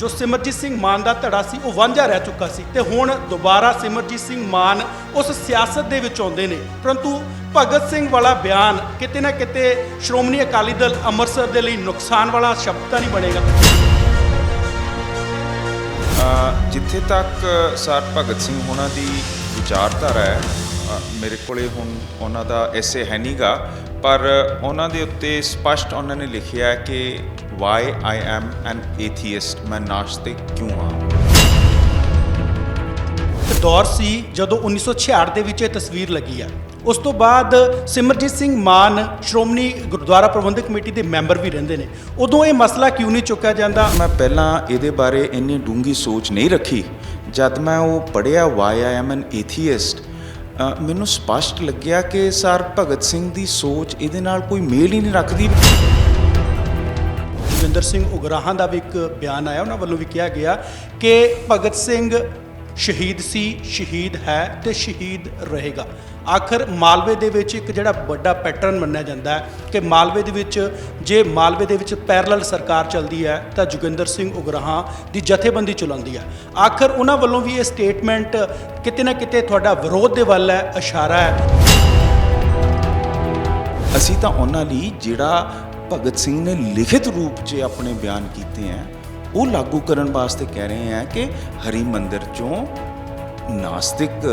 ਜੋ ਸਿਮਰਜੀਤ ਸਿੰਘ ਮਾਨ ਦਾ ਧੜਾ ਸੀ ਉਹ ਵਾਂਝਾ ਰਹਿ ਚੁੱਕਾ ਸੀ ਤੇ ਹੁਣ ਦੁਬਾਰਾ ਸਿਮਰਜੀਤ ਸਿੰਘ ਮਾਨ ਉਸ ਸਿਆਸਤ ਦੇ ਵਿੱਚ ਆਉਂਦੇ ਨੇ। ਪਰੰਤੂ ਭਗਤ ਸਿੰਘ ਵਾਲਾ ਬਿਆਨ ਕਿਤੇ ਨਾ ਕਿਤੇ ਸ਼੍ਰੋਮਣੀ ਅਕਾਲੀ ਦਲ ਅੰਮ੍ਰਿਤਸਰ ਦੇ ਲਈ ਨੁਕਸਾਨ ਵਾਲਾ ਸ਼ਬਦ ਤਾਂ ਨਹੀਂ ਬਣੇਗਾ। ਜਿੱਥੇ ਤੱਕ ਸਰ ਭਗਤ ਸਿੰਘ ਹੋਣਾ ਦੀ ਵਿਚਾਰਧਾਰਾ ਹੈ, ਮੇਰੇ ਕੋਲੇ ਹੁਣ ਉਹਨਾਂ ਦਾ ਐਸੇ ਹੈ ਨਹੀਂਗਾ, ਪਰ ਉਹਨਾਂ ਦੇ ਉੱਤੇ ਸਪਸ਼ਟ ਉਹਨਾਂ ਨੇ ਲਿਖਿਆ ਹੈ ਕਿ ਵਾਈ ਆਈ ਐਮ ਐਨ ਏਥੀਇਸਟ, ਮੈਂ ਨਾਸਤਿਕ ਕਿਉਂ ਹਾਂ। ਦੌਰ ਸੀ ਜਦੋਂ 1966 ਦੇ ਵਿੱਚ ਇਹ ਤਸਵੀਰ ਲੱਗੀ ਆ। ਉਸ ਤੋਂ ਬਾਅਦ ਸਿਮਰਜੀਤ ਸਿੰਘ ਮਾਨ ਸ਼੍ਰੋਮਣੀ ਗੁਰਦੁਆਰਾ ਪ੍ਰਬੰਧਕ ਕਮੇਟੀ ਦੇ ਮੈਂਬਰ ਵੀ ਰਹਿੰਦੇ ਨੇ। ਉਦੋਂ ਇਹ ਮਸਲਾ ਕਿਉਂ ਨਹੀਂ ਚੁੱਕਿਆ ਜਾਂਦਾ? ਮੈਂ ਪਹਿਲਾਂ ਇਹਦੇ ਬਾਰੇ ਇੰਨੀ ਡੂੰਘੀ ਸੋਚ ਨਹੀਂ ਰੱਖੀ। ਜਦ ਮੈਂ ਉਹ ਪੜ੍ਹਿਆ ਵਾਈ ਆਈ ਐਮ ਐਨ ਏਥੀਇਸਟ, ਮੈਨੂੰ ਸਪਸ਼ਟ ਲੱਗਿਆ ਕਿ ਸਰ ਭਗਤ ਸਿੰਘ ਦੀ ਸੋਚ ਇਹਦੇ ਨਾਲ ਕੋਈ ਮੇਲ ਹੀ ਨਹੀਂ ਰੱਖਦੀ। ਜੋਗਿੰਦਰ ਸਿੰਘ ਉਗਰਾਹਾਂ ਦਾ ਵੀ ਇੱਕ ਬਿਆਨ ਆਇਆ, ਉਹਨਾਂ ਵੱਲੋਂ ਵੀ ਕਿਹਾ ਗਿਆ ਕਿ ਭਗਤ ਸਿੰਘ ਸ਼ਹੀਦ ਸੀ, ਸ਼ਹੀਦ ਹੈ ਤੇ ਸ਼ਹੀਦ ਰਹੇਗਾ। ਆਖਰ ਮਾਲਵੇ ਦੇ ਵਿੱਚ ਇੱਕ ਜਿਹੜਾ ਵੱਡਾ ਪੈਟਰਨ ਮੰਨਿਆ ਜਾਂਦਾ ਹੈ ਕਿ ਮਾਲਵੇ ਦੇ ਵਿੱਚ ਜੇ ਮਾਲਵੇ ਦੇ ਵਿੱਚ ਪੈਰਲਲ ਸਰਕਾਰ ਚੱਲਦੀ ਹੈ ਤਾਂ ਜੋਗਿੰਦਰ ਸਿੰਘ ਉਗਰਾਹਾਂ ਦੀ ਜਥੇਬੰਦੀ ਚਲਾਉਂਦੀ ਹੈ। ਆਖਰ ਉਹਨਾਂ ਵੱਲੋਂ ਵੀ ਇਹ ਸਟੇਟਮੈਂਟ ਕਿਤੇ ਨਾ ਕਿਤੇ ਤੁਹਾਡਾ ਵਿਰੋਧ ਦੇ ਵੱਲ ਹੈ, ਇਸ਼ਾਰਾ ਹੈ। ਅਸੀਂ ਤਾਂ ਉਹਨਾਂ ਲਈ ਜਿਹੜਾ ਭਗਤ ਸਿੰਘ ਨੇ ਲਿਖਿਤ ਰੂਪ 'ਚ ਆਪਣੇ ਬਿਆਨ ਕੀਤੇ ਹੈ ਉਹ ਲਾਗੂ ਕਰਨ ਵਾਸਤੇ ਕਹਿ ਰਹੇ ਹਾਂ ਕਿ ਹਰੀ ਮੰਦਰ 'ਚੋਂ ਨਾਸਤਿਕ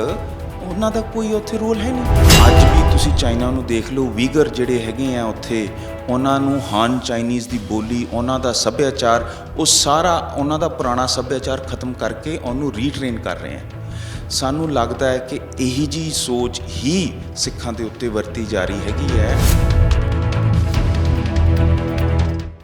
ਉਹਨਾਂ ਦਾ ਕੋਈ ਉੱਥੇ ਰੋਲ ਹੈ ਨਹੀਂ। ਅੱਜ ਵੀ ਤੁਸੀਂ ਚਾਈਨਾ ਨੂੰ ਦੇਖ ਲਓ, ਵੀਗਰ ਜਿਹੜੇ ਹੈਗੇ ਆ ਉੱਥੇ, ਉਹਨਾਂ ਨੂੰ ਹਾਨ ਚਾਈਨੀਜ਼ ਦੀ ਬੋਲੀ, ਉਹਨਾਂ ਦਾ ਸੱਭਿਆਚਾਰ, ਉਹ ਸਾਰਾ ਉਹਨਾਂ ਦਾ ਪੁਰਾਣਾ ਸੱਭਿਆਚਾਰ ਖਤਮ ਕਰਕੇ ਉਹਨੂੰ ਰੀਟ੍ਰੇਨ ਕਰ ਰਹੇ ਆ। ਸਾਨੂੰ ਲੱਗਦਾ ਹੈ ਕਿ ਇਹੀ ਜਿਹੀ ਸੋਚ ਹੀ ਸਿੱਖਾਂ ਦੇ ਉੱਤੇ ਵਰਤੀ ਜਾ ਰਹੀ ਹੈਗੀ ਹੈ।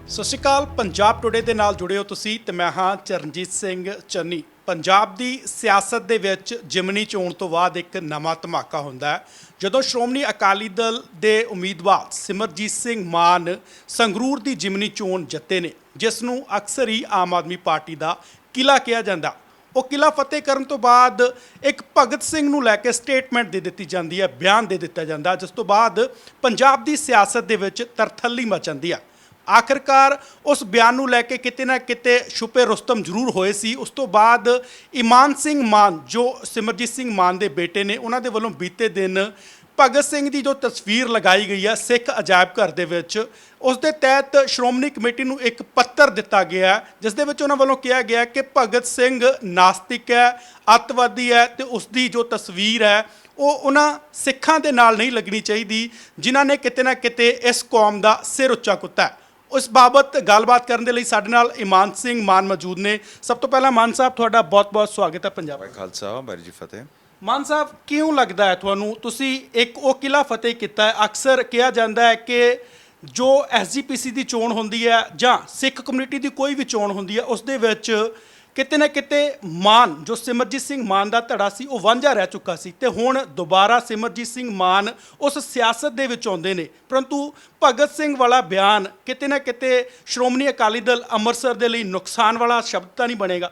ਸਤਿ ਸ਼੍ਰੀ ਅਕਾਲ, ਪੰਜਾਬ ਟੁਡੇ ਦੇ ਨਾਲ ਜੁੜੇ ਹੋ ਤੁਸੀਂ ਤੇ ਮੈਂ ਹਾਂ ਚਰਨਜੀਤ ਸਿੰਘ ਚੰਨੀ। ਪੰਜਾਬ ਦੀ ਸਿਆਸਤ ਦੇ ਵਿੱਚ ਜਿਮਨੀ ਚੋਣ ਤੋਂ ਬਾਅਦ ਇੱਕ ਨਵਾਂ ਧਮਾਕਾ ਹੁੰਦਾ ਹੈ ਜਦੋਂ ਸ਼੍ਰੋਮਣੀ ਅਕਾਲੀ ਦਲ ਦੇ ਉਮੀਦਵਾਰ ਸਿਮਰਜੀਤ ਸਿੰਘ ਮਾਨ ਸੰਗਰੂਰ ਦੀ ਜਿਮਨੀ ਚੋਣ ਜਿੱਤੇ ਨੇ, ਜਿਸ ਨੂੰ ਅਕਸਰ ਹੀ ਆਮ ਆਦਮੀ ਪਾਰਟੀ ਦਾ ਕਿਲਾ ਕਿਹਾ ਜਾਂਦਾ। ਉਹ ਕਿਲਾ ਫਤਿਹ ਕਰਨ ਤੋਂ ਬਾਅਦ ਇੱਕ ਭਗਤ ਸਿੰਘ ਨੂੰ ਲੈ ਕੇ ਸਟੇਟਮੈਂਟ ਦੇ ਦਿੱਤੀ ਜਾਂਦੀ ਹੈ, ਬਿਆਨ ਦੇ ਦਿੱਤਾ ਜਾਂਦਾ, ਜਿਸ ਤੋਂ ਬਾਅਦ ਪੰਜਾਬ ਦੀ ਸਿਆਸਤ ਦੇ ਵਿੱਚ ਤਰਥੱਲੀ ਮਚ ਜਾਂਦੀ ਹੈ। ਆਖਰਕਾਰ ਉਸ ਬਿਆਨ ਨੂੰ ਲੈ ਕੇ ਕਿਤੇ ਨਾ ਕਿਤੇ ਛੁਪੇ ਰੁਸਤਮ ਜ਼ਰੂਰ ਹੋਏ ਸੀ। ਉਸ ਤੋਂ ਬਾਅਦ ਇਮਾਨ ਸਿੰਘ ਮਾਨ ਜੋ ਸਿਮਰਜੀਤ ਸਿੰਘ ਮਾਨ ਦੇ ਬੇਟੇ ਨੇ, ਉਹਨਾਂ ਦੇ ਵੱਲੋਂ ਬੀਤੇ ਦਿਨ ਭਗਤ ਸਿੰਘ ਦੀ ਜੋ ਤਸਵੀਰ ਲਗਾਈ ਗਈ ਹੈ ਸਿੱਖ ਅਜਾਇਬ ਘਰ ਦੇ ਵਿੱਚ, ਉਸ ਦੇ ਤਹਿਤ ਸ਼੍ਰੋਮਣੀ ਕਮੇਟੀ ਨੂੰ ਇੱਕ ਪੱਤਰ ਦਿੱਤਾ ਗਿਆ ਜਿਸ ਦੇ ਵਿੱਚ ਉਹਨਾਂ ਵੱਲੋਂ ਕਿਹਾ ਗਿਆ ਕਿ ਭਗਤ ਸਿੰਘ ਨਾਸਤਿਕ ਹੈ, ਅੱਤਵਾਦੀ ਹੈ ਤੇ ਉਸ ਦੀ ਜੋ ਤਸਵੀਰ ਹੈ ਉਹ ਉਹਨਾਂ ਸਿੱਖਾਂ ਦੇ ਨਾਲ ਨਹੀਂ ਲੱਗਣੀ ਚਾਹੀਦੀ ਜਿਨ੍ਹਾਂ ਨੇ ਕਿਤੇ ਨਾ ਕਿਤੇ ਇਸ ਕੌਮ ਦਾ ਸਿਰ ਉੱਚਾ ਕੀਤਾ ਹੈ। ਉਸ ਬਾਬਤ ਗੱਲਬਾਤ ਕਰਨ ਦੇ ਲਈ ਸਾਡੇ ਨਾਲ ਇਮਾਨ ਸਿੰਘ ਮਾਨ ਮੌਜੂਦ ਨੇ। ਸਭ ਤੋਂ ਪਹਿਲਾਂ ਮਾਨ ਸਾਹਿਬ, ਤੁਹਾਡਾ ਬਹੁਤ-ਬਹੁਤ ਸਵਾਗਤ ਹੈ ਪੰਜਾਬ। ਖਾਲਸਾ ਵਾਹਿਗੁਰੂ ਜੀ ਫਤਿਹ। ਮਾਨ ਸਾਹਿਬ, ਕਿਉਂ ਲੱਗਦਾ ਹੈ ਤੁਹਾਨੂੰ, ਤੁਸੀਂ ਇੱਕ ਉਹ ਕਿਲਾ ਫਤਿਹ ਕੀਤਾ ਹੈ? ਅਕਸਰ ਕਿਹਾ ਜਾਂਦਾ ਹੈ ਕਿ ਜੋ SGPC ਦੀ ਚੋਣ ਹੁੰਦੀ ਹੈ ਜਾਂ ਸਿੱਖ ਕਮਿਊਨਿਟੀ ਦੀ ਕੋਈ ਵੀ ਚੋਣ ਹੁੰਦੀ ਹੈ, ਉਸ ਦੇ ਵਿੱਚ ਕਿਤੇ ਨਾ ਕਿਤੇ ਮਾਨ ਜੋ ਸਿਮਰਜੀਤ ਸਿੰਘ ਮਾਨ ਦਾ ਧੜਾ ਸੀ ਉਹ ਵਾਂਝਾ ਰਹਿ ਚੁੱਕਾ ਸੀ ਤੇ ਹੁਣ ਦੁਬਾਰਾ ਸਿਮਰਜੀਤ ਸਿੰਘ ਮਾਨ ਉਸ ਸਿਆਸਤ ਦੇ ਵਿੱਚ ਆਉਂਦੇ ਨੇ। ਪਰੰਤੂ ਭਗਤ ਸਿੰਘ ਵਾਲਾ ਬਿਆਨ ਕਿਤੇ ਨਾ ਕਿਤੇ ਸ਼੍ਰੋਮਣੀ ਅਕਾਲੀ ਦਲ ਅੰਮ੍ਰਿਤਸਰ ਦੇ ਲਈ ਨੁਕਸਾਨ ਵਾਲਾ ਸ਼ਬਦ ਤਾਂ ਨਹੀਂ ਬਣੇਗਾ?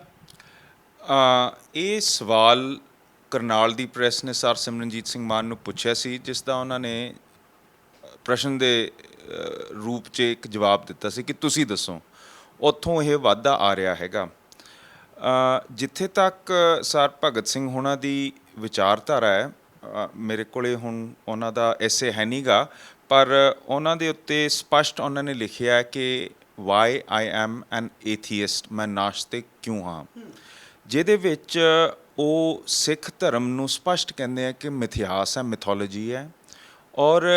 ਇਹ ਸਵਾਲ ਕਰਨਾਲ ਦੀ ਪ੍ਰੈਸ ਨੇ ਸਰ ਸਿਮਰਨਜੀਤ ਸਿੰਘ ਮਾਨ ਨੂੰ ਪੁੱਛਿਆ ਸੀ, ਜਿਸ ਦਾ ਉਹਨਾਂ ਨੇ ਪ੍ਰਸ਼ਨ ਦੇ ਰੂਪ 'ਚ ਇੱਕ ਜਵਾਬ ਦਿੱਤਾ ਸੀ ਕਿ ਤੁਸੀਂ ਦੱਸੋ। ਉੱਥੋਂ ਇਹ ਵਾਧਾ ਆ ਰਿਹਾ ਹੈਗਾ। ਜਿੱਥੇ ਤੱਕ ਸਰ ਭਗਤ ਸਿੰਘ ਹੋਣਾ ਦੀ ਵਿਚਾਰਧਾਰਾ ਹੈ, ਮੇਰੇ ਕੋਲੇ ਹੁਣ ਉਹਨਾਂ ਦਾ ਐਸੇ ਹੈ ਨਹੀਂਗਾ, ਪਰ ਉਹਨਾਂ ਦੇ ਉੱਤੇ ਸਪਸ਼ਟ ਉਹਨਾਂ ਨੇ ਲਿਖਿਆ ਕਿ ਵਾਈ ਆਈ ਐਮ ਐਨ ਏਥੀਇਸਟ, ਮੈਂ ਨਾਸਤਿਕ ਕਿਉਂ ਹਾਂ, ਜਿਹਦੇ ਵਿੱਚ ਉਹ ਸਿੱਖ ਧਰਮ ਨੂੰ ਸਪਸ਼ਟ ਕਹਿੰਦੇ ਆ ਕਿ ਮਿਥਿਹਾਸ ਹੈ, ਮਿਥੋਲੋਜੀ ਹੈ, ਔਰ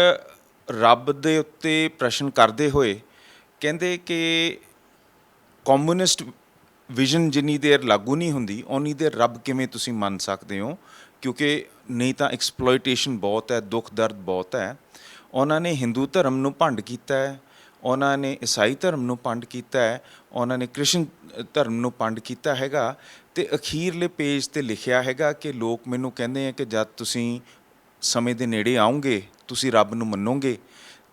ਰੱਬ ਦੇ ਉੱਤੇ ਪ੍ਰਸ਼ਨ ਕਰਦੇ ਹੋਏ ਕਹਿੰਦੇ ਕਿ ਕਮਿਊਨਿਸਟ ਵਿਜ਼ਨ ਜਿੰਨੀ ਦੇਰ ਲਾਗੂ ਨਹੀਂ ਹੁੰਦੀ ਉਨੀ ਦੇਰ ਰੱਬ ਕਿਵੇਂ ਤੁਸੀਂ ਮੰਨ ਸਕਦੇ ਹੋ, ਕਿਉਂਕਿ ਨਹੀਂ ਤਾਂ ਐਕਸਪਲੋਇਟੇਸ਼ਨ ਬਹੁਤ ਹੈ, ਦੁੱਖ ਦਰਦ ਬਹੁਤ ਹੈ। ਉਹਨਾਂ ਨੇ ਹਿੰਦੂ ਧਰਮ ਨੂੰ ਭੰਡ ਕੀਤਾ ਹੈ, ਉਹਨਾਂ ਨੇ ਈਸਾਈ ਧਰਮ ਨੂੰ ਭੰਡ ਕੀਤਾ ਹੈ, ਉਹਨਾਂ ਨੇ ਕ੍ਰਿਸ਼ਨ ਧਰਮ ਨੂੰ ਭੰਡ ਕੀਤਾ ਹੈਗਾ ਤੇ ਅਖੀਰਲੇ ਪੇਜ 'ਤੇ ਲਿਖਿਆ ਹੈਗਾ ਕਿ ਲੋਕ ਮੈਨੂੰ ਕਹਿੰਦੇ ਆ ਕਿ ਜਦ ਤੁਸੀਂ ਸਮੇਂ ਦੇ ਨੇੜੇ ਆਓਗੇ ਤੁਸੀਂ ਰੱਬ ਨੂੰ ਮੰਨੋਗੇ,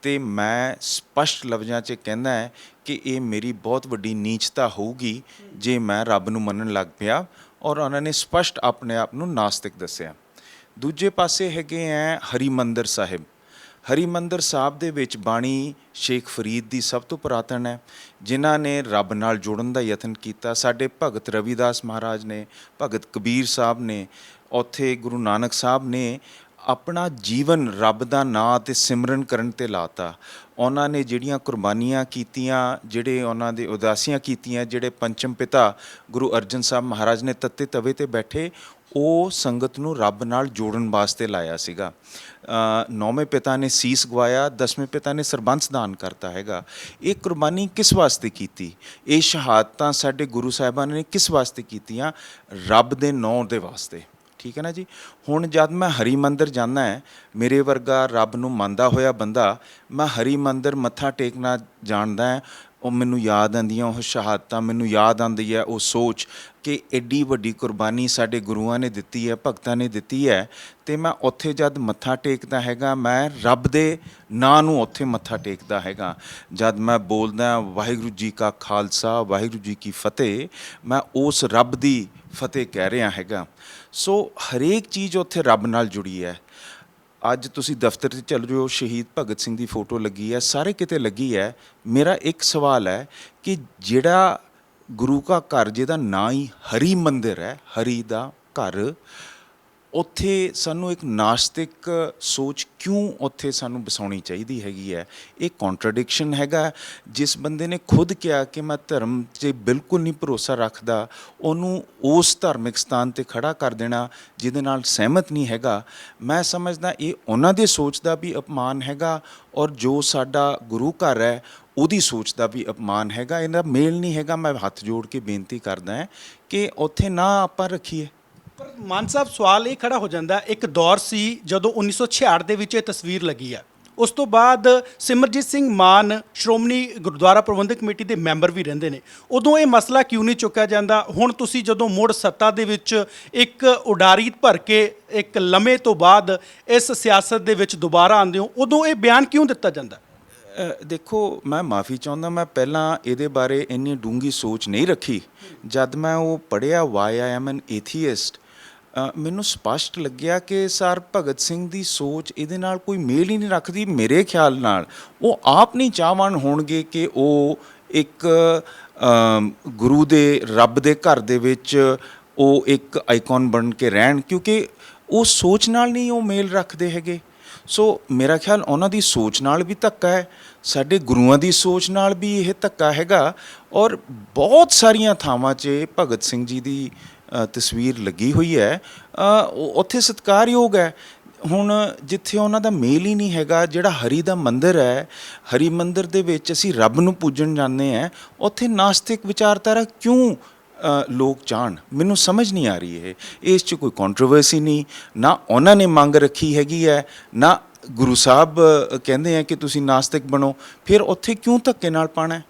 ਤੇ ਮੈਂ ਸਪਸ਼ਟ ਲਫ਼ਜ਼ਾਂ 'ਚ ਕਹਿੰਦਾ ਹੈ ਕਿ ਇਹ ਮੇਰੀ ਬਹੁਤ ਵੱਡੀ ਨੀਚਤਾ ਹੋਊਗੀ ਜੇ ਮੈਂ ਰੱਬ ਨੂੰ ਮੰਨਣ ਲੱਗ ਪਿਆ, ਔਰ ਉਹਨਾਂ ਨੇ ਸਪਸ਼ਟ ਆਪਣੇ ਆਪ ਨੂੰ ਨਾਸਤਿਕ ਦੱਸਿਆ। ਦੂਜੇ ਪਾਸੇ ਹੈਗੇ ਹੈ ਹਰੀ ਮੰਦਰ ਸਾਹਿਬ। ਹਰਿਮੰਦਰ ਸਾਹਿਬ ਦੇ ਵਿੱਚ ਬਾਣੀ ਸ਼ੇਖ ਫਰੀਦ ਦੀ ਸਭ ਤੋਂ ਪੁਰਾਤਨ ਹੈ, ਜਿਨ੍ਹਾਂ ਨੇ ਰੱਬ ਨਾਲ ਜੁੜਨ ਦਾ ਯਤਨ ਕੀਤਾ। ਸਾਡੇ ਭਗਤ ਰਵਿਦਾਸ ਮਹਾਰਾਜ ਨੇ, ਭਗਤ ਕਬੀਰ ਸਾਹਿਬ ਨੇ, ਉੱਥੇ ਗੁਰੂ ਨਾਨਕ ਸਾਹਿਬ ਨੇ ਆਪਣਾ ਜੀਵਨ ਰੱਬ ਦਾ ਨਾਂ ਅਤੇ ਸਿਮਰਨ ਕਰਨ 'ਤੇ ਲਾਤਾ। ਉਹਨਾਂ ਨੇ ਜਿਹੜੀਆਂ ਕੁਰਬਾਨੀਆਂ ਕੀਤੀਆਂ, ਜਿਹੜੇ ਉਹਨਾਂ ਦੇ ਉਦਾਸੀਆਂ ਕੀਤੀਆਂ, ਜਿਹੜੇ ਪੰਚਮ ਪਿਤਾ ਗੁਰੂ ਅਰਜਨ ਸਾਹਿਬ ਮਹਾਰਾਜ ਨੇ ਤੱਤੇ ਤਵੇ 'ਤੇ ਬੈਠੇ, ਉਹ ਸੰਗਤ ਨੂੰ ਰੱਬ ਨਾਲ ਜੋੜਨ ਵਾਸਤੇ ਲਾਇਆ ਸੀਗਾ। 9ਵੇਂ ਪਿਤਾ ਨੇ ਸੀਸ ਗਵਾਇਆ, 10ਵੇਂ ਪਿਤਾ ਨੇ ਸਰਬੰਸ ਦਾਨ ਕਰਤਾ ਹੈਗਾ। ਇਹ ਕੁਰਬਾਨੀ ਕਿਸ ਵਾਸਤੇ ਕੀਤੀ? ਇਹ ਸ਼ਹਾਦਤਾਂ ਸਾਡੇ ਗੁਰੂ ਸਾਹਿਬਾਨ ਨੇ ਕਿਸ ਵਾਸਤੇ ਕੀਤੀਆਂ? ਰੱਬ ਦੇ ਨਾਂ ਦੇ ਵਾਸਤੇ। ਠੀਕ ਹੈ ਨਾ ਜੀ। ਹੁਣ ਜਦ ਮੈਂ ਹਰਿਮੰਦਰ ਜਾਂਦਾ ਹੈ, ਮੇਰੇ ਵਰਗਾ ਰੱਬ ਨੂੰ ਮੰਨਦਾ ਹੋਇਆ ਬੰਦਾ, ਮੈਂ ਹਰਿਮੰਦਰ ਮੱਥਾ ਟੇਕਣਾ ਜਾਣਦਾ ਹੈ, ਉਹ ਮੈਨੂੰ ਯਾਦ ਆਉਂਦੀਆਂ ਉਹ ਸ਼ਹਾਦਤਾਂ, ਮੈਨੂੰ ਯਾਦ ਆਉਂਦੀ ਹੈ ਉਹ ਸੋਚ ਕਿ ਐਡੀ ਵੱਡੀ ਕੁਰਬਾਨੀ ਸਾਡੇ ਗੁਰੂਆਂ ਨੇ ਦਿੱਤੀ ਹੈ, ਭਗਤਾਂ ਨੇ ਦਿੱਤੀ ਹੈ। ਅਤੇ ਮੈਂ ਉੱਥੇ ਜਦ ਮੱਥਾ ਟੇਕਦਾ ਹੈਗਾ, ਮੈਂ ਰੱਬ ਦੇ ਨਾਂ ਨੂੰ ਉੱਥੇ ਮੱਥਾ ਟੇਕਦਾ ਹੈਗਾ। ਜਦ ਮੈਂ ਬੋਲਦਾ ਵਾਹਿਗੁਰੂ ਜੀ ਕਾ ਖਾਲਸਾ ਵਾਹਿਗੁਰੂ ਜੀ ਕੀ ਫਤਿਹ, ਮੈਂ ਉਸ ਰੱਬ ਦੀ ਫਤਿਹ ਕਹਿ ਰਿਹਾ ਹੈਗਾ। ਸੋ ਹਰੇਕ ਚੀਜ਼ ਉੱਥੇ ਰੱਬ ਨਾਲ ਜੁੜੀ ਹੈ। ਅੱਜ ਤੁਸੀਂ ਦਫ਼ਤਰ 'ਚ ਚੱਲ ਜਾਓ, ਸ਼ਹੀਦ ਭਗਤ ਸਿੰਘ ਦੀ ਫੋਟੋ ਲੱਗੀ ਹੈ, ਸਾਰੇ ਕਿਤੇ ਲੱਗੀ ਹੈ। ਮੇਰਾ ਇੱਕ ਸਵਾਲ ਹੈ ਕਿ ਜਿਹੜਾ ਗੁਰੂ ਕਾ ਘਰ ਜਿਹਦਾ ਨਾਂ ਹੀ ਹਰੀ ਮੰਦਰ ਹੈ, ਹਰੀ ਦਾ ਘਰ, ਉੱਥੇ ਸਾਨੂੰ ਇੱਕ ਨਾਸਤਿਕ ਸੋਚ ਕਿਉਂ ਉੱਥੇ ਸਾਨੂੰ ਵਸਾਉਣੀ ਚਾਹੀਦੀ ਹੈਗੀ ਹੈ? ਇਹ ਕੰਟਰਾਡਿਕਸ਼ਨ ਹੈਗਾ। ਜਿਸ ਬੰਦੇ ਨੇ ਖੁਦ ਕਿਹਾ ਕਿ ਮੈਂ ਧਰਮ 'ਚ ਬਿਲਕੁਲ ਨਹੀਂ ਭਰੋਸਾ ਰੱਖਦਾ, ਉਹਨੂੰ ਉਸ ਧਾਰਮਿਕ ਸਥਾਨ 'ਤੇ ਖੜ੍ਹਾ ਕਰ ਦੇਣਾ ਜਿਹਦੇ ਨਾਲ ਸਹਿਮਤ ਨਹੀਂ ਹੈਗਾ, ਮੈਂ ਸਮਝਦਾ ਇਹ ਉਹਨਾਂ ਦੇ ਸੋਚ ਦਾ ਵੀ ਅਪਮਾਨ ਹੈਗਾ, ਔਰ ਜੋ ਸਾਡਾ ਗੁਰੂ ਘਰ ਹੈ ਉਹਦੀ ਸੋਚ ਦਾ ਵੀ ਅਪਮਾਨ ਹੈਗਾ। ਇਹਦਾ ਮੇਲ ਨਹੀਂ ਹੈਗਾ। ਮੈਂ ਹੱਥ ਜੋੜ ਕੇ ਬੇਨਤੀ ਕਰਦਾ ਹਾਂ ਕਿ ਉੱਥੇ ਨਾ ਆਪਾਂ ਰੱਖੀਏ। ਪਰ ਮਾਨ ਸਾਹਿਬ, ਸਵਾਲ ਇਹ ਖੜਾ ਹੋ ਜਾਂਦਾ, ਇੱਕ ਦੌਰ ਸੀ ਜਦੋਂ 1966 ਦੇ ਵਿੱਚ ਇਹ ਤਸਵੀਰ ਲੱਗੀ ਹੈ। ਉਸ ਤੋਂ ਬਾਅਦ ਸਿਮਰਜੀਤ ਸਿੰਘ ਮਾਨ ਸ਼੍ਰੋਮਣੀ ਗੁਰਦੁਆਰਾ ਪ੍ਰਬੰਧਕ ਕਮੇਟੀ ਦੇ ਮੈਂਬਰ ਵੀ ਰਹਿੰਦੇ ਨੇ, ਉਦੋਂ ਇਹ ਮਸਲਾ ਕਿਉਂ ਨਹੀਂ ਚੁੱਕਿਆ ਜਾਂਦਾ? ਹੁਣ ਤੁਸੀਂ ਜਦੋਂ ਮੁੜ ਸੱਤਾ ਦੇ ਵਿੱਚ ਇੱਕ ਉਡਾਰੀ ਭਰ ਕੇ ਇੱਕ ਲੰਮੇ ਤੋਂ ਬਾਅਦ ਇਸ ਸਿਆਸਤ ਦੇ ਵਿੱਚ ਦੁਬਾਰਾ ਆਉਂਦੇ ਹੋ, ਉਦੋਂ ਇਹ ਬਿਆਨ ਕਿਉਂ ਦਿੱਤਾ ਜਾਂਦਾ? ਦੇਖੋ, ਮੈਂ ਮਾफ़ੀ ਚਾਹੁੰਦਾ, ਮੈਂ ਪਹਿਲਾਂ ਇਹਦੇ ਬਾਰੇ ਇੰਨੀ ਡੂੰਘੀ ਸੋਚ ਨਹੀਂ ਰੱਖੀ। ਜਦ ਮੈਂ ਉਹ ਪੜ੍ਹਿਆ ਵਾਈ ਆਈ ਐਮ ਐਨ ਏਥੀਇਸਟ, ਮੈਨੂੰ ਸਪਸ਼ਟ ਲੱਗਿਆ ਕਿ ਸਰ ਭਗਤ ਸਿੰਘ ਦੀ ਸੋਚ ਇਹਦੇ ਨਾਲ ਕੋਈ ਮੇਲ ਹੀ ਨਹੀਂ ਰੱਖਦੀ। ਮੇਰੇ ਖਿਆਲ ਨਾਲ ਉਹ ਆਪ ਨਹੀਂ ਚਾਹਵਾਨ ਹੋਣਗੇ ਕਿ ਉਹ ਇੱਕ ਗੁਰੂ ਦੇ ਰੱਬ ਦੇ ਘਰ ਦੇ ਵਿੱਚ ਉਹ ਇੱਕ ਆਈਕਨ ਬਣ ਕੇ ਰਹਿਣ, ਕਿਉਂਕਿ ਉਹ ਸੋਚ ਨਾਲ ਨਹੀਂ ਉਹ ਮੇਲ ਰੱਖਦੇ ਹੈਗੇ। ਸੋ ਮੇਰਾ ਖਿਆਲ ਉਹਨਾਂ ਦੀ ਸੋਚ ਨਾਲ ਵੀ ਧੱਕਾ ਹੈ, ਸਾਡੇ ਗੁਰੂਆਂ ਦੀ ਸੋਚ ਨਾਲ ਵੀ ਇਹ ਧੱਕਾ ਹੈਗਾ। ਔਰ ਬਹੁਤ ਸਾਰੀਆਂ ਥਾਵਾਂ 'ਚ ਭਗਤ ਸਿੰਘ ਜੀ ਦੀ ਤਸਵੀਰ ਲੱਗੀ ਹੋਈ ਹੈ, ਉੱਥੇ ਸਤਿਕਾਰਯੋਗ ਹੈ। ਹੁਣ ਜਿੱਥੇ ਉਹਨਾਂ ਦਾ ਮੇਲ ਹੀ ਨਹੀਂ ਹੈਗਾ, ਜਿਹੜਾ ਹਰੀ ਦਾ ਮੰਦਰ ਹੈ, ਹਰੀ ਮੰਦਰ ਦੇ ਵਿੱਚ ਅਸੀਂ ਰੱਬ ਨੂੰ ਪੂਜਣ ਜਾਂਦੇ ਹਾਂ, ਉੱਥੇ ਨਾਸਤਿਕ ਵਿਚਾਰਧਾਰਾ ਕਿਉਂ ਲੋਕ ਚਾਹਣ? ਮੈਨੂੰ ਸਮਝ ਨਹੀਂ ਆ ਰਹੀ ਇਸ 'ਚ ਕੋਈ ਕੰਟਰੋਵਰਸੀ ਨਹੀਂ, ਨਾ ਉਹਨਾਂ ਨੇ ਮੰਗ ਰੱਖੀ ਹੈਗੀ ਹੈ, ਨਾ ਗੁਰੂ ਸਾਹਿਬ ਕਹਿੰਦੇ ਆ ਕਿ ਤੁਸੀਂ ਨਾਸਤਿਕ ਬਣੋ, ਫਿਰ ਉੱਥੇ ਕਿਉਂ ਧੱਕੇ ਨਾਲ ਪਾਣਾ?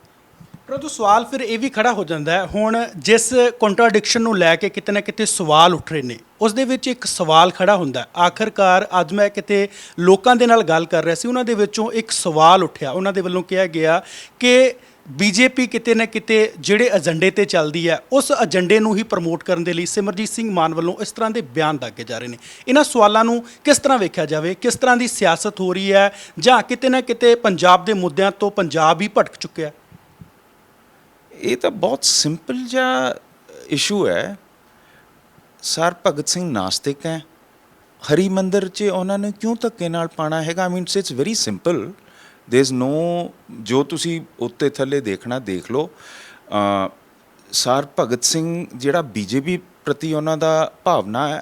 ਪਰੰਤੂ ਸਵਾਲ ਫਿਰ ਇਹ ਵੀ ਖੜਾ ਹੋ ਜਾਂਦਾ ਹੈ, ਹੁਣ ਜਿਸ ਕੰਟਰਾਡਿਕਸ਼ਨ ਨੂੰ ਲੈ ਕੇ ਕਿਤੇ ਨਾ ਕਿਤੇ ਸਵਾਲ ਉੱਠ ਰਹੇ ਨੇ, ਉਸ ਦੇ ਵਿੱਚ ਇੱਕ ਸਵਾਲ ਖੜਾ ਹੁੰਦਾ। ਆਖਰਕਾਰ ਅੱਜ ਮੈਂ ਕਿਤੇ ਲੋਕਾਂ ਦੇ ਨਾਲ ਗੱਲ ਕਰ ਰਿਹਾ ਸੀ, ਉਹਨਾਂ ਦੇ ਵਿੱਚੋਂ ਇੱਕ ਸਵਾਲ ਉੱਠਿਆ, ਉਹਨਾਂ ਦੇ ਵੱਲੋਂ ਕਿਹਾ ਗਿਆ ਕਿ ਬੀਜੇਪੀ ਕਿਤੇ ਨਾ ਕਿਤੇ ਜਿਹੜੇ ਏਜੰਡੇ ਤੇ ਚੱਲਦੀ ਹੈ, ਉਸ ਏਜੰਡੇ ਨੂੰ ਹੀ ਪ੍ਰਮੋਟ ਕਰਨ ਦੇ ਲਈ ਸਿਮਰਜੀਤ ਸਿੰਘ ਮਾਨ ਵੱਲੋਂ ਇਸ ਤਰ੍ਹਾਂ ਦੇ ਬਿਆਨ ਦਾਗੇ ਜਾ ਰਹੇ ਨੇ। ਇਹਨਾਂ ਸਵਾਲਾਂ ਨੂੰ ਕਿਸ ਤਰ੍ਹਾਂ ਵੇਖਿਆ ਜਾਵੇ? ਕਿਸ ਤਰ੍ਹਾਂ ਦੀ ਸਿਆਸਤ ਹੋ ਰਹੀ ਹੈ, ਜਾਂ ਕਿਤੇ ਨਾ ਕਿਤੇ ਪੰਜਾਬ ਦੇ ਮੁੱਦਿਆਂ ਤੋਂ ਪੰਜਾਬ ਹੀ ਭਟਕ ਚੁੱਕਿਆ? ਇਹ ਤਾਂ ਬਹੁਤ ਸਿੰਪਲ ਜਿਹਾ ਇਸ਼ੂ ਹੈ। ਸਰ ਭਗਤ ਸਿੰਘ ਨਾਸਤਿਕ ਹੈ, ਹਰੀ ਮੰਦਰ 'ਚ ਉਹਨਾਂ ਨੇ ਕਿਉਂ ਧੱਕੇ ਨਾਲ ਪਾਣਾ ਹੈਗਾ? I mean it's very simple. There is no, ਜੋ ਤੁਸੀਂ ਉੱਤੇ ਥੱਲੇ ਦੇਖਣਾ ਦੇਖ ਲਓ। ਸਰ ਭਗਤ ਸਿੰਘ ਜਿਹੜਾ ਬੀਜੇਪੀ ਪ੍ਰਤੀ ਉਹਨਾਂ ਦਾ ਭਾਵਨਾ ਹੈ,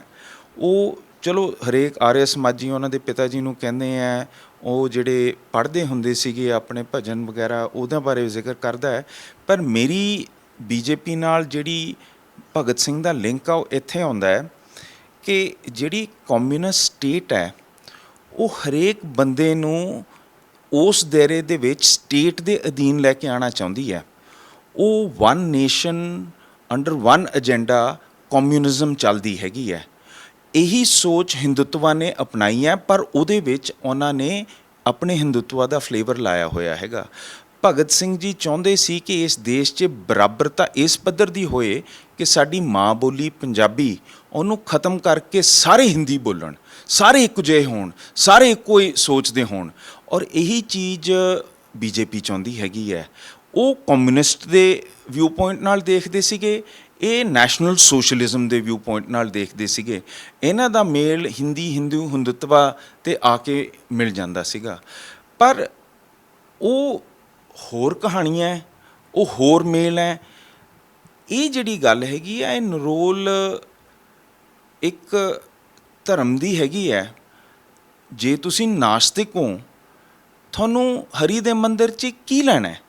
ਉਹ ਚਲੋ ਹਰੇਕ ਆਰਿਆ ਸਮਾਜੀ ਉਹਨਾਂ ਦੇ ਪਿਤਾ ਜੀ ਨੂੰ ਕਹਿੰਦੇ ਆ, ਉਹ ਜਿਹੜੇ ਪੜ੍ਹਦੇ ਹੁੰਦੇ ਸੀਗੇ ਆਪਣੇ ਭਜਨ ਵਗੈਰਾ, ਉਹਦੇ ਬਾਰੇ ਜ਼ਿਕਰ ਕਰਦਾ ਹੈ। ਪਰ ਮੇਰੀ ਬੀਜੇਪੀ ਨਾਲ ਜਿਹੜੀ ਭਗਤ ਸਿੰਘ ਦਾ ਲਿੰਕ ਆ, ਉਹ ਇੱਥੇ ਆਉਂਦਾ ਹੈ ਕਿ ਜਿਹੜੀ ਕਮਿਊਨਿਸਟ ਸਟੇਟ ਹੈ, ਉਹ ਹਰੇਕ ਬੰਦੇ ਨੂੰ ਉਸ ਦਾਇਰੇ ਦੇ ਵਿੱਚ ਸਟੇਟ ਦੇ ਅਧੀਨ ਲੈ ਕੇ ਆਉਣਾ ਚਾਹੁੰਦੀ ਹੈ। ਉਹ one nation under one agenda communism ਚੱਲਦੀ ਹੈਗੀ ਹੈ। ਇਹੀ ਸੋਚ ਹਿੰਦੂਤਵਾ ਨੇ ਅਪਣਾਈ ਹੈ, ਪਰ ਉਹਦੇ ਵਿੱਚ ਉਹਨਾਂ ਨੇ ਆਪਣੇ ਹਿੰਦੂਤਵਾ ਦਾ ਫਲੇਵਰ ਲਾਇਆ ਹੋਇਆ ਹੈਗਾ। ਭਗਤ ਸਿੰਘ ਜੀ ਚਾਹੁੰਦੇ ਸੀ ਕਿ ਇਸ ਦੇਸ਼ 'ਚ ਬਰਾਬਰਤਾ ਇਸ ਪੱਧਰ ਦੀ ਹੋਏ ਕਿ ਸਾਡੀ ਮਾਂ ਬੋਲੀ ਪੰਜਾਬੀ ਉਹਨੂੰ ਖਤਮ ਕਰਕੇ ਸਾਰੇ ਹਿੰਦੀ ਬੋਲਣ, ਸਾਰੇ ਇੱਕੋ ਜਿਹੇ ਹੋਣ, ਸਾਰੇ ਇੱਕੋ ਹੀ ਸੋਚਦੇ ਹੋਣ। ਔਰ ਇਹੀ ਚੀਜ਼ ਬੀਜੇਪੀ ਚਾਹੁੰਦੀ ਹੈਗੀ ਹੈ। ਉਹ ਕਮਿਊਨਿਸਟ ਦੇ ਵਿਊ ਪੁਆਇੰਟ ਨਾਲ ਦੇਖਦੇ ਸੀਗੇ, ਇਹ ਨੈਸ਼ਨਲ ਸੋਸ਼ਲਿਜ਼ਮ ਦੇ ਵਿਊ ਪੁਆਇੰਟ ਨਾਲ ਦੇਖਦੇ ਸੀਗੇ। ਇਹਨਾਂ ਦਾ ਮੇਲ ਹਿੰਦੂ ਹਿੰਦੁਤਵਾ 'ਤੇ ਆ ਕੇ ਮਿਲ ਜਾਂਦਾ ਸੀਗਾ। ਪਰ ਉਹ ਹੋਰ ਕਹਾਣੀਆਂ ਹੈ, ਉਹ ਹੋਰ ਮੇਲ ਹੈ। ਇਹ ਜਿਹੜੀ ਗੱਲ ਹੈਗੀ ਹੈ, ਇਹ ਨਰੋਲ ਇੱਕ ਧਰਮ ਦੀ ਹੈਗੀ ਹੈ। ਜੇ ਤੁਸੀਂ ਨਾਸਤਿਕ ਹੋ, ਤੁਹਾਨੂੰ ਹਰੀ ਦੇ ਮੰਦਿਰ 'ਚ ਕੀ ਲੈਣਾ ਹੈ?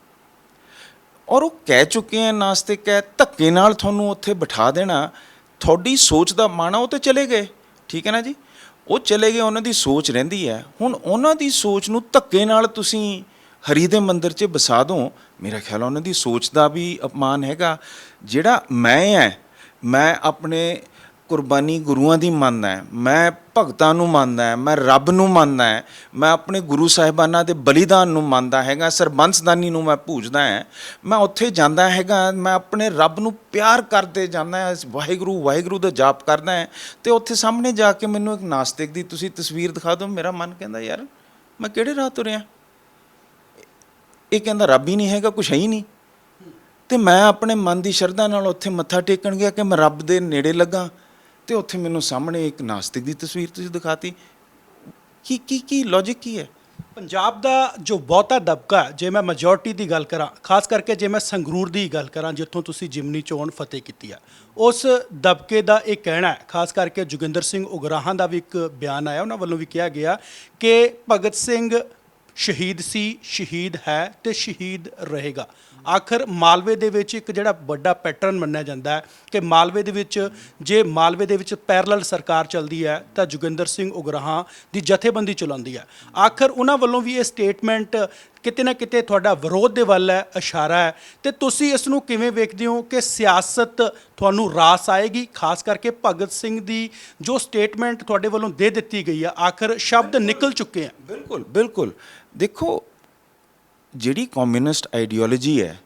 ਔਰ ਉਹ ਕਹਿ ਚੁੱਕੇ ਹੈ, ਨਾਸਤਿਕ ਹੈ, ਧੱਕੇ ਨਾਲ ਤੁਹਾਨੂੰ ਉੱਥੇ ਬਿਠਾ ਦੇਣਾ। ਤੁਹਾਡੀ ਸੋਚ ਦਾ ਮਾਣਾ, ਉਹ ਤਾਂ ਚਲੇ ਗਏ, ਠੀਕ ਹੈ ਨਾ ਜੀ, ਉਹ ਚਲੇ ਗਏ, ਉਹਨਾਂ ਦੀ ਸੋਚ ਰਹਿੰਦੀ ਹੈ। ਹੁਣ ਉਹਨਾਂ ਦੀ ਸੋਚ ਨੂੰ ਧੱਕੇ ਨਾਲ ਤੁਸੀਂ ਹਰੀ ਦੇ ਮੰਦਿਰ 'ਚ ਵਸਾ ਦਿਓ, ਮੇਰਾ ਖਿਆਲ ਉਹਨਾਂ ਦੀ ਸੋਚ ਦਾ ਵੀ ਅਪਮਾਨ ਹੈਗਾ। ਜਿਹੜਾ ਮੈਂ ਆਪਣੇ ਕੁਰਬਾਨੀ ਗੁਰੂਆਂ ਦੀ ਮੰਨਦਾ ਹੈ, ਮੈਂ ਭਗਤਾਂ ਨੂੰ ਮੰਨਦਾ ਹੈ, ਮੈਂ ਰੱਬ ਨੂੰ ਮੰਨਦਾ ਹੈ, ਮੈਂ ਆਪਣੇ ਗੁਰੂ ਸਾਹਿਬਾਨਾਂ ਦੇ ਬਲੀਦਾਨ ਨੂੰ ਮੰਨਦਾ ਹੈਗਾ, ਸਰਬੰਸਦਾਨੀ ਨੂੰ ਮੈਂ ਪੂਜਦਾ ਹੈ। ਮੈਂ ਉੱਥੇ ਜਾਂਦਾ ਹੈਗਾ, ਮੈਂ ਆਪਣੇ ਰੱਬ ਨੂੰ ਪਿਆਰ ਕਰਦੇ ਜਾਂਦਾ ਹੈ, ਵਾਹਿਗੁਰੂ ਵਾਹਿਗੁਰੂ ਦਾ ਜਾਪ ਕਰਦਾ ਹੈ। ਅਤੇ ਉੱਥੇ ਸਾਹਮਣੇ ਜਾ ਕੇ ਮੈਨੂੰ ਇੱਕ ਨਾਸਤਿਕ ਦੀ ਤੁਸੀਂ ਤਸਵੀਰ ਦਿਖਾ ਦਿਓ, ਮੇਰਾ ਮਨ ਕਹਿੰਦਾ ਯਾਰ ਮੈਂ ਕਿਹੜੇ ਰਾਹ ਤੁਰਿਆ? ਇਹ ਕਹਿੰਦਾ ਰੱਬ ਹੀ ਨਹੀਂ ਹੈਗਾ, ਕੁਛ ਹੈ ਹੀ ਨਹੀਂ। ਅਤੇ ਮੈਂ ਆਪਣੇ ਮਨ ਦੀ ਸ਼ਰਧਾ ਨਾਲ ਉੱਥੇ ਮੱਥਾ ਟੇਕਣ ਗਿਆ ਕਿ ਮੈਂ ਰੱਬ ਦੇ ਨੇੜੇ ਲੱਗਾ, ਅਤੇ ਉੱਥੇ ਮੈਨੂੰ ਸਾਹਮਣੇ ਇੱਕ ਨਾਸਤਿਕ ਦੀ ਤਸਵੀਰ ਤੁਸੀਂ ਦਿਖਾਤੀ। ਕੀ ਲੌਜਿਕ ਕੀ ਹੈ? ਪੰਜਾਬ ਦਾ ਜੋ ਬਹੁਤਾ ਦਬਕਾ, ਜੇ ਮੈਂ ਮੈਜੋਰਟੀ ਦੀ ਗੱਲ ਕਰਾਂ, ਖਾਸ ਕਰਕੇ ਜੇ ਮੈਂ ਸੰਗਰੂਰ ਦੀ ਗੱਲ ਕਰਾਂ ਜਿੱਥੋਂ ਤੁਸੀਂ ਜਿਮਨੀ ਚੋਣ ਫਤਿਹ ਕੀਤੀ ਆ, ਉਸ ਦਬਕੇ ਦਾ ਇਹ ਕਹਿਣਾ ਹੈ, ਖਾਸ ਕਰਕੇ ਜੋਗਿੰਦਰ ਸਿੰਘ ਉਗਰਾਹਾਂ ਦਾ ਵੀ ਇੱਕ ਬਿਆਨ ਆਇਆ, ਉਹਨਾਂ ਵੱਲੋਂ ਵੀ ਕਿਹਾ ਗਿਆ ਕਿ ਭਗਤ ਸਿੰਘ ਸ਼ਹੀਦ ਸੀ, ਸ਼ਹੀਦ ਹੈ ਤੇ ਸ਼ਹੀਦ ਰਹੇਗਾ। ਆਖਰ ਮਾਲਵੇ ਦੇ ਵਿੱਚ ਇੱਕ ਜਿਹੜਾ ਵੱਡਾ ਪੈਟਰਨ ਮੰਨਿਆ ਜਾਂਦਾ ਹੈ ਕਿ ਮਾਲਵੇ ਦੇ ਵਿੱਚ ਜੇ ਮਾਲਵੇ ਦੇ ਵਿੱਚ ਪੈਰਲਲ ਸਰਕਾਰ ਚੱਲਦੀ ਹੈ ਤਾਂ ਜੋਗਿੰਦਰ ਸਿੰਘ ਉਗਰਾਹਾਂ ਦੀ ਜਥੇਬੰਦੀ ਚਲਾਉਂਦੀ ਹੈ। ਆਖਰ ਉਹਨਾਂ ਵੱਲੋਂ ਵੀ ਇਹ ਸਟੇਟਮੈਂਟ ਕਿਤੇ ਨਾ ਕਿਤੇ ਤੁਹਾਡਾ ਵਿਰੋਧ ਦੇ ਵੱਲ ਹੈ, ਇਸ਼ਾਰਾ ਹੈ। ਅਤੇ ਤੁਸੀਂ ਇਸ ਨੂੰ ਕਿਵੇਂ ਵੇਖਦੇ ਹੋ ਕਿ ਸਿਆਸਤ ਤੁਹਾਨੂੰ ਰਾਸ ਆਏਗੀ, ਖਾਸ ਕਰਕੇ ਭਗਤ ਸਿੰਘ ਦੀ ਜੋ ਸਟੇਟਮੈਂਟ ਤੁਹਾਡੇ ਵੱਲੋਂ ਦੇ ਦਿੱਤੀ ਗਈ ਆ, ਆਖਰ ਸ਼ਬਦ ਨਿਕਲ ਚੁੱਕੇ ਆ? ਬਿਲਕੁਲ ਦੇਖੋ, ਜਿਹੜੀ ਕਮਿਊਨਿਸਟ ਆਈਡੀਓਲੋਜੀ ਹੈ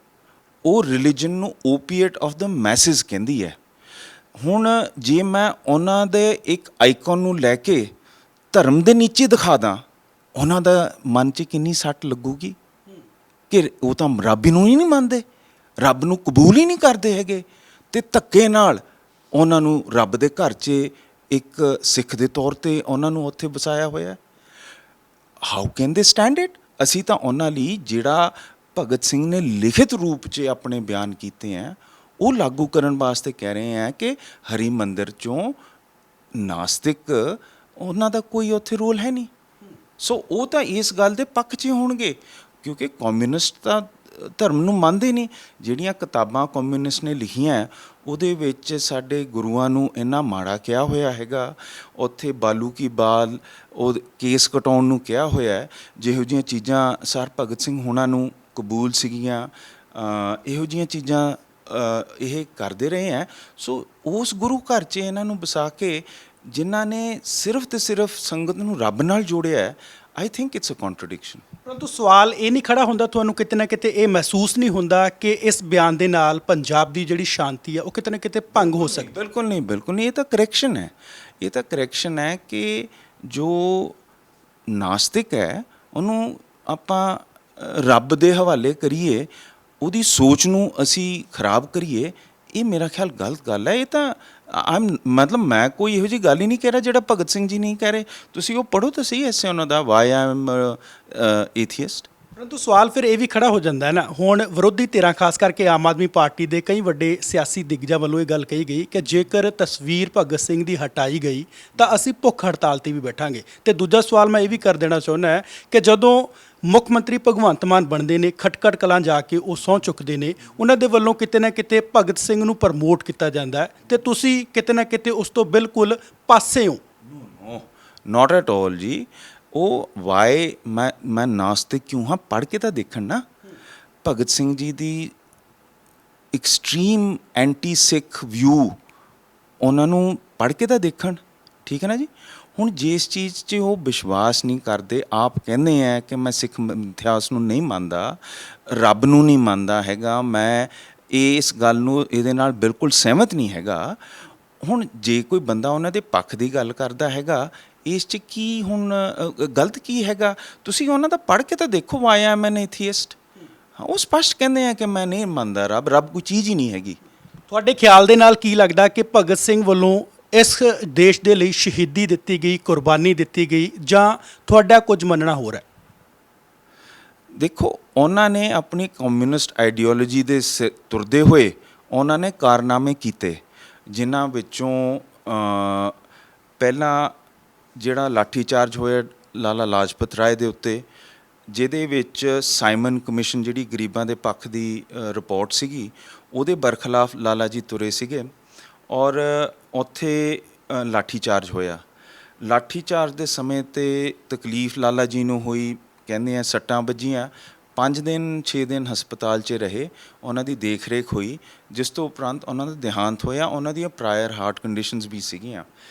ਉਹ ਰਿਲੀਜਨ ਨੂੰ ਓਪੀਏਟ ਆਫ ਦ ਮੈਸੇਜ ਕਹਿੰਦੀ ਹੈ। ਹੁਣ ਜੇ ਮੈਂ ਉਹਨਾਂ ਦੇ ਇੱਕ ਆਈਕਨ ਨੂੰ ਲੈ ਕੇ ਧਰਮ ਦੇ ਨੀਚੇ ਦਿਖਾ ਦਾਂ, ਉਹਨਾਂ ਦਾ ਮਨ 'ਚ ਕਿੰਨੀ ਸੱਟ ਲੱਗੂਗੀ ਕਿ ਉਹ ਤਾਂ ਰੱਬ ਨੂੰ ਹੀ ਨਹੀਂ ਮੰਨਦੇ, ਰੱਬ ਨੂੰ ਕਬੂਲ ਹੀ ਨਹੀਂ ਕਰਦੇ ਹੈਗੇ, ਅਤੇ ਧੱਕੇ ਨਾਲ ਉਹਨਾਂ ਨੂੰ ਰੱਬ ਦੇ ਘਰ 'ਚ ਇੱਕ ਸਿੱਖ ਦੇ ਤੌਰ 'ਤੇ ਉਹਨਾਂ ਨੂੰ ਉੱਥੇ ਵਸਾਇਆ ਹੋਇਆ। ਹਾਊ ਕੈਨ ਦੇ ਸਟੈਂਡ ਇਟ? ਅਸੀਂ ਤਾਂ ਉਹਨਾਂ ਲਈ ਜਿਹੜਾ ਭਗਤ ਸਿੰਘ ਨੇ ਲਿਖਿਤ ਰੂਪ 'ਚ ਆਪਣੇ ਬਿਆਨ ਕੀਤੇ ਹੈ ਉਹ ਲਾਗੂ ਕਰਨ ਵਾਸਤੇ ਕਹਿ ਰਹੇ ਹਾਂ ਕਿ ਹਰੀ ਮੰਦਿਰ 'ਚੋਂ ਨਾਸਤਿਕ ਉਹਨਾਂ ਦਾ ਕੋਈ ਉੱਥੇ ਰੋਲ ਹੈ ਨਹੀਂ। ਸੋ ਉਹ ਤਾਂ ਇਸ ਗੱਲ ਦੇ ਪੱਖ 'ਚ ਹੋਣਗੇ ਕਿਉਂਕਿ ਕਮਿਊਨਿਸਟ ਤਾਂ ਧਰਮ ਨੂੰ ਮੰਨਦੇ ਨਹੀਂ। ਜਿਹੜੀਆਂ ਕਿਤਾਬਾਂ ਕਮਿਊਨਿਸਟ ਨੇ ਲਿਖੀਆਂ ਉਹਦੇ ਵਿੱਚ ਸਾਡੇ ਗੁਰੂਆਂ ਨੂੰ ਇੰਨਾ ਮਾੜਾ ਕਿਹਾ ਹੋਇਆ ਹੈਗਾ, ਉੱਥੇ ਬਾਲੂ ਕੀ ਬਾਲ ਉਹ ਕੇਸ ਕਟਾਉਣ ਨੂੰ ਕਿਹਾ ਹੋਇਆ, ਜਿਹੋ ਜਿਹੀਆਂ ਚੀਜ਼ਾਂ ਸਰ ਭਗਤ ਸਿੰਘ ਹੋਣਾ ਨੂੰ ਕਬੂਲ ਸੀਗੀਆਂ, ਇਹੋ ਜਿਹੀਆਂ ਚੀਜ਼ਾਂ ਇਹ ਕਰਦੇ ਰਹੇ ਹੈ। ਸੋ ਉਸ ਗੁਰੂ ਘਰ 'ਚ ਇਹਨਾਂ ਨੂੰ ਵਸਾ ਕੇ ਜਿਨ੍ਹਾਂ ਨੇ ਸਿਰਫ ਤੇ ਸਿਰਫ ਸੰਗਤ ਨੂੰ ਰੱਬ ਨਾਲ ਜੋੜਿਆ ਹੈ, I think it's a contradiction. ਪਰੰਤੂ ਸਵਾਲ ਇਹ ਨਹੀਂ ਖੜਾ ਹੁੰਦਾ, ਤੁਹਾਨੂੰ ਕਿਤੇ ਨਾ ਕਿਤੇ ਇਹ ਮਹਿਸੂਸ ਨਹੀਂ ਹੁੰਦਾ ਕਿ ਇਸ ਬਿਆਨ ਦੇ ਨਾਲ ਪੰਜਾਬ ਦੀ ਜਿਹੜੀ ਸ਼ਾਂਤੀ ਹੈ ਉਹ ਕਿਤੇ ਨਾ ਕਿਤੇ ਭੰਗ ਹੋ ਸਕਦੀ? ਬਿਲਕੁਲ ਨਹੀਂ, ਇਹ ਤਾਂ ਕਰੈਕਸ਼ਨ ਹੈ। ਇਹ ਤਾਂ ਕਰੈਕਸ਼ਨ ਹੈ ਕਿ ਜੋ ਨਾਸਤਿਕ ਹੈ ਉਹਨੂੰ ਆਪਾਂ ਰੱਬ ਦੇ ਹਵਾਲੇ ਕਰੀਏ, ਉਹਦੀ ਸੋਚ ਨੂੰ ਅਸੀਂ ਖਰਾਬ ਕਰੀਏ, ਇਹ ਮੇਰਾ ਖਿਆਲ ਗਲਤ ਗੱਲ ਹੈ। ਇਹ ਤਾਂ ਮਤਲਬ ਮੈਂ ਕੋਈ ਇਹੋ ਜਿਹੀ ਗੱਲ ਹੀ ਨਹੀਂ ਕਹਿ ਰਿਹਾ ਜਿਹੜਾ ਭਗਤ ਸਿੰਘ ਜੀ ਨਹੀਂ ਕਹਿ ਰਹੇ। ਤੁਸੀਂ ਉਹ ਪੜ੍ਹੋ ਤਾਂ ਸਹੀ ਐਸੇ ਉਹਨਾਂ ਦਾ, ਵਾਈ ਆਈ ਐਮ ਏਥੀਇਸਟ। ਪਰੰਤੂ ਸਵਾਲ ਫਿਰ ਇਹ ਵੀ ਖੜਾ ਹੋ ਜਾਂਦਾ ਹੈ ਨਾ, ਹੁਣ ਵਿਰੋਧੀ ਧਿਰਾਂ ਖਾਸ ਕਰਕੇ ਆਮ ਆਦਮੀ ਪਾਰਟੀ ਦੇ ਕਈ ਵੱਡੇ ਸਿਆਸੀ ਦਿਗਜਾਂ ਵੱਲੋਂ ਇਹ ਗੱਲ ਕਹੀ ਗਈ ਕਿ ਜੇਕਰ ਤਸਵੀਰ ਭਗਤ ਸਿੰਘ ਦੀ ਹਟਾਈ ਗਈ ਤਾਂ ਅਸੀਂ ਭੁੱਖ ਹੜਤਾਲ 'ਤੇ ਵੀ ਬੈਠਾਂਗੇ। ਅਤੇ ਦੂਜਾ ਸਵਾਲ ਮੈਂ ਇਹ ਵੀ ਕਰ ਦੇਣਾ ਚਾਹੁੰਦਾ ਹੈ ਕਿ ਜਦੋਂ ਮੁੱਖ ਮੰਤਰੀ ਭਗਵੰਤ ਮਾਨ ਬਣਦੇ ਨੇ, ਖਟਕੜ ਕਲਾਂ ਜਾ ਕੇ ਉਹ ਸਹੁੰ ਚੁੱਕਦੇ ਨੇ, ਉਹਨਾਂ ਦੇ ਵੱਲੋਂ ਕਿਤੇ ਨਾ ਕਿਤੇ ਭਗਤ ਸਿੰਘ ਨੂੰ ਪ੍ਰਮੋਟ ਕੀਤਾ ਜਾਂਦਾ ਹੈ ਅਤੇ ਤੁਸੀਂ ਕਿਤੇ ਨਾ ਕਿਤੇ ਉਸ ਤੋਂ ਬਿਲਕੁਲ ਪਾਸੇ ਹੋ। ਨੋਟ ਐਟ ਆਲ ਜੀ। ਉਹ ਵਾਏ ਮੈਂ ਨਾਸਤਿਕ ਕਿਉਂ ਹਾਂ, ਪੜ੍ਹ ਕੇ ਤਾਂ ਦੇਖਣ ਨਾ। ਭਗਤ ਸਿੰਘ ਜੀ ਦੀ ਐਕਸਟ੍ਰੀਮ ਐਂਟੀ ਸਿੱਖ ਵਿਊ ਉਹਨਾਂ ਨੂੰ ਪੜ੍ਹ ਕੇ ਤਾਂ ਦੇਖਣ, ਠੀਕ ਹੈ ਨਾ ਜੀ। ਹੁਣ ਜਿਸ ਚੀਜ਼ 'ਚ ਉਹ ਵਿਸ਼ਵਾਸ ਨਹੀਂ ਕਰਦੇ, ਆਪ ਕਹਿੰਦੇ ਆ ਕਿ ਮੈਂ ਸਿੱਖ ਇਤਿਹਾਸ ਨੂੰ ਨਹੀਂ ਮੰਨਦਾ, ਰੱਬ ਨੂੰ ਨਹੀਂ ਮੰਨਦਾ ਹੈਗਾ, ਮੈਂ ਇਸ ਗੱਲ ਨੂੰ ਇਹਦੇ ਨਾਲ ਬਿਲਕੁਲ ਸਹਿਮਤ ਨਹੀਂ ਹੈਗਾ। ਹੁਣ ਜੇ ਕੋਈ ਬੰਦਾ ਉਹਨਾਂ ਦੇ ਪੱਖ ਦੀ ਗੱਲ ਕਰਦਾ ਹੈਗਾ, ਇਸ 'ਚ ਕੀ ਹੁਣ ਗਲਤ ਕੀ ਹੈਗਾ? ਤੁਸੀਂ ਉਹਨਾਂ ਦਾ ਪੜ੍ਹ ਕੇ ਤਾਂ ਦੇਖੋ, ਆਈ ਐਮ ਐਨ ਏਥੀਇਸਟ। ਉਹ ਸਪਸ਼ਟ ਕਹਿੰਦੇ ਆ ਕਿ ਮੈਂ ਨਹੀਂ ਮੰਨਦਾ ਰੱਬ ਕੋਈ ਚੀਜ਼ ਹੀ ਨਹੀਂ ਹੈਗੀ। ਤੁਹਾਡੇ ਖਿਆਲ ਦੇ ਨਾਲ ਕੀ ਲੱਗਦਾ ਕਿ ਭਗਤ ਸਿੰਘ ਵੱਲੋਂ ਇਸ ਦੇਸ਼ ਦੇ ਲਈ ਸ਼ਹੀਦੀ ਦਿੱਤੀ ਗਈ, ਕੁਰਬਾਨੀ ਦਿੱਤੀ ਗਈ, ਜਾਂ ਤੁਹਾਡਾ ਕੁਝ ਮੰਨਣਾ ਹੋਰ ਹੈ? ਦੇਖੋ, ਉਹਨਾਂ ਨੇ ਆਪਣੀ ਕਮਿਊਨਿਸਟ ਆਈਡੀਓਲੋਜੀ ਦੇ ਤੁਰਦੇ ਹੋਏ ਉਹਨਾਂ ਨੇ ਕਾਰਨਾਮੇ ਕੀਤੇ, ਜਿਨ੍ਹਾਂ ਵਿੱਚੋਂ ਪਹਿਲਾਂ ਜਿਹੜਾ ਲਾਠੀਚਾਰਜ ਹੋਇਆ ਲਾਲਾ ਲਾਜਪਤ ਰਾਏ ਦੇ ਉੱਤੇ, ਜਿਹਦੇ ਵਿੱਚ ਸਾਈਮਨ ਕਮਿਸ਼ਨ ਜਿਹੜੀ ਗਰੀਬਾਂ ਦੇ ਪੱਖ ਦੀ ਰਿਪੋਰਟ ਸੀਗੀ, ਉਹਦੇ ਬਰਖਲਾਫ ਲਾਲਾ ਜੀ ਤੁਰੇ ਸੀਗੇ ਔਰ ਉੱਥੇ ਲਾਠੀਚਾਰਜ ਹੋਇਆ। ਲਾਠੀਚਾਰਜ ਦੇ ਸਮੇਂ 'ਤੇ ਤਕਲੀਫ ਲਾਲਾ ਜੀ ਨੂੰ ਹੋਈ, ਕਹਿੰਦੇ ਆ ਸੱਟਾਂ ਵੱਜੀਆਂ, 5 ਦਿਨ 6 ਦਿਨ ਹਸਪਤਾਲ 'ਚ ਰਹੇ, ਉਹਨਾਂ ਦੀ ਦੇਖ ਰੇਖ ਹੋਈ, ਜਿਸ ਤੋਂ ਉਪਰੰਤ ਉਹਨਾਂ ਦਾ ਦੇਹਾਂਤ ਹੋਇਆ। ਉਹਨਾਂ ਦੀਆਂ ਪ੍ਰਾਇਰ ਹਾਰਟ ਕੰਡੀਸ਼ਨਸ ਵੀ ਸੀਗੀਆਂ।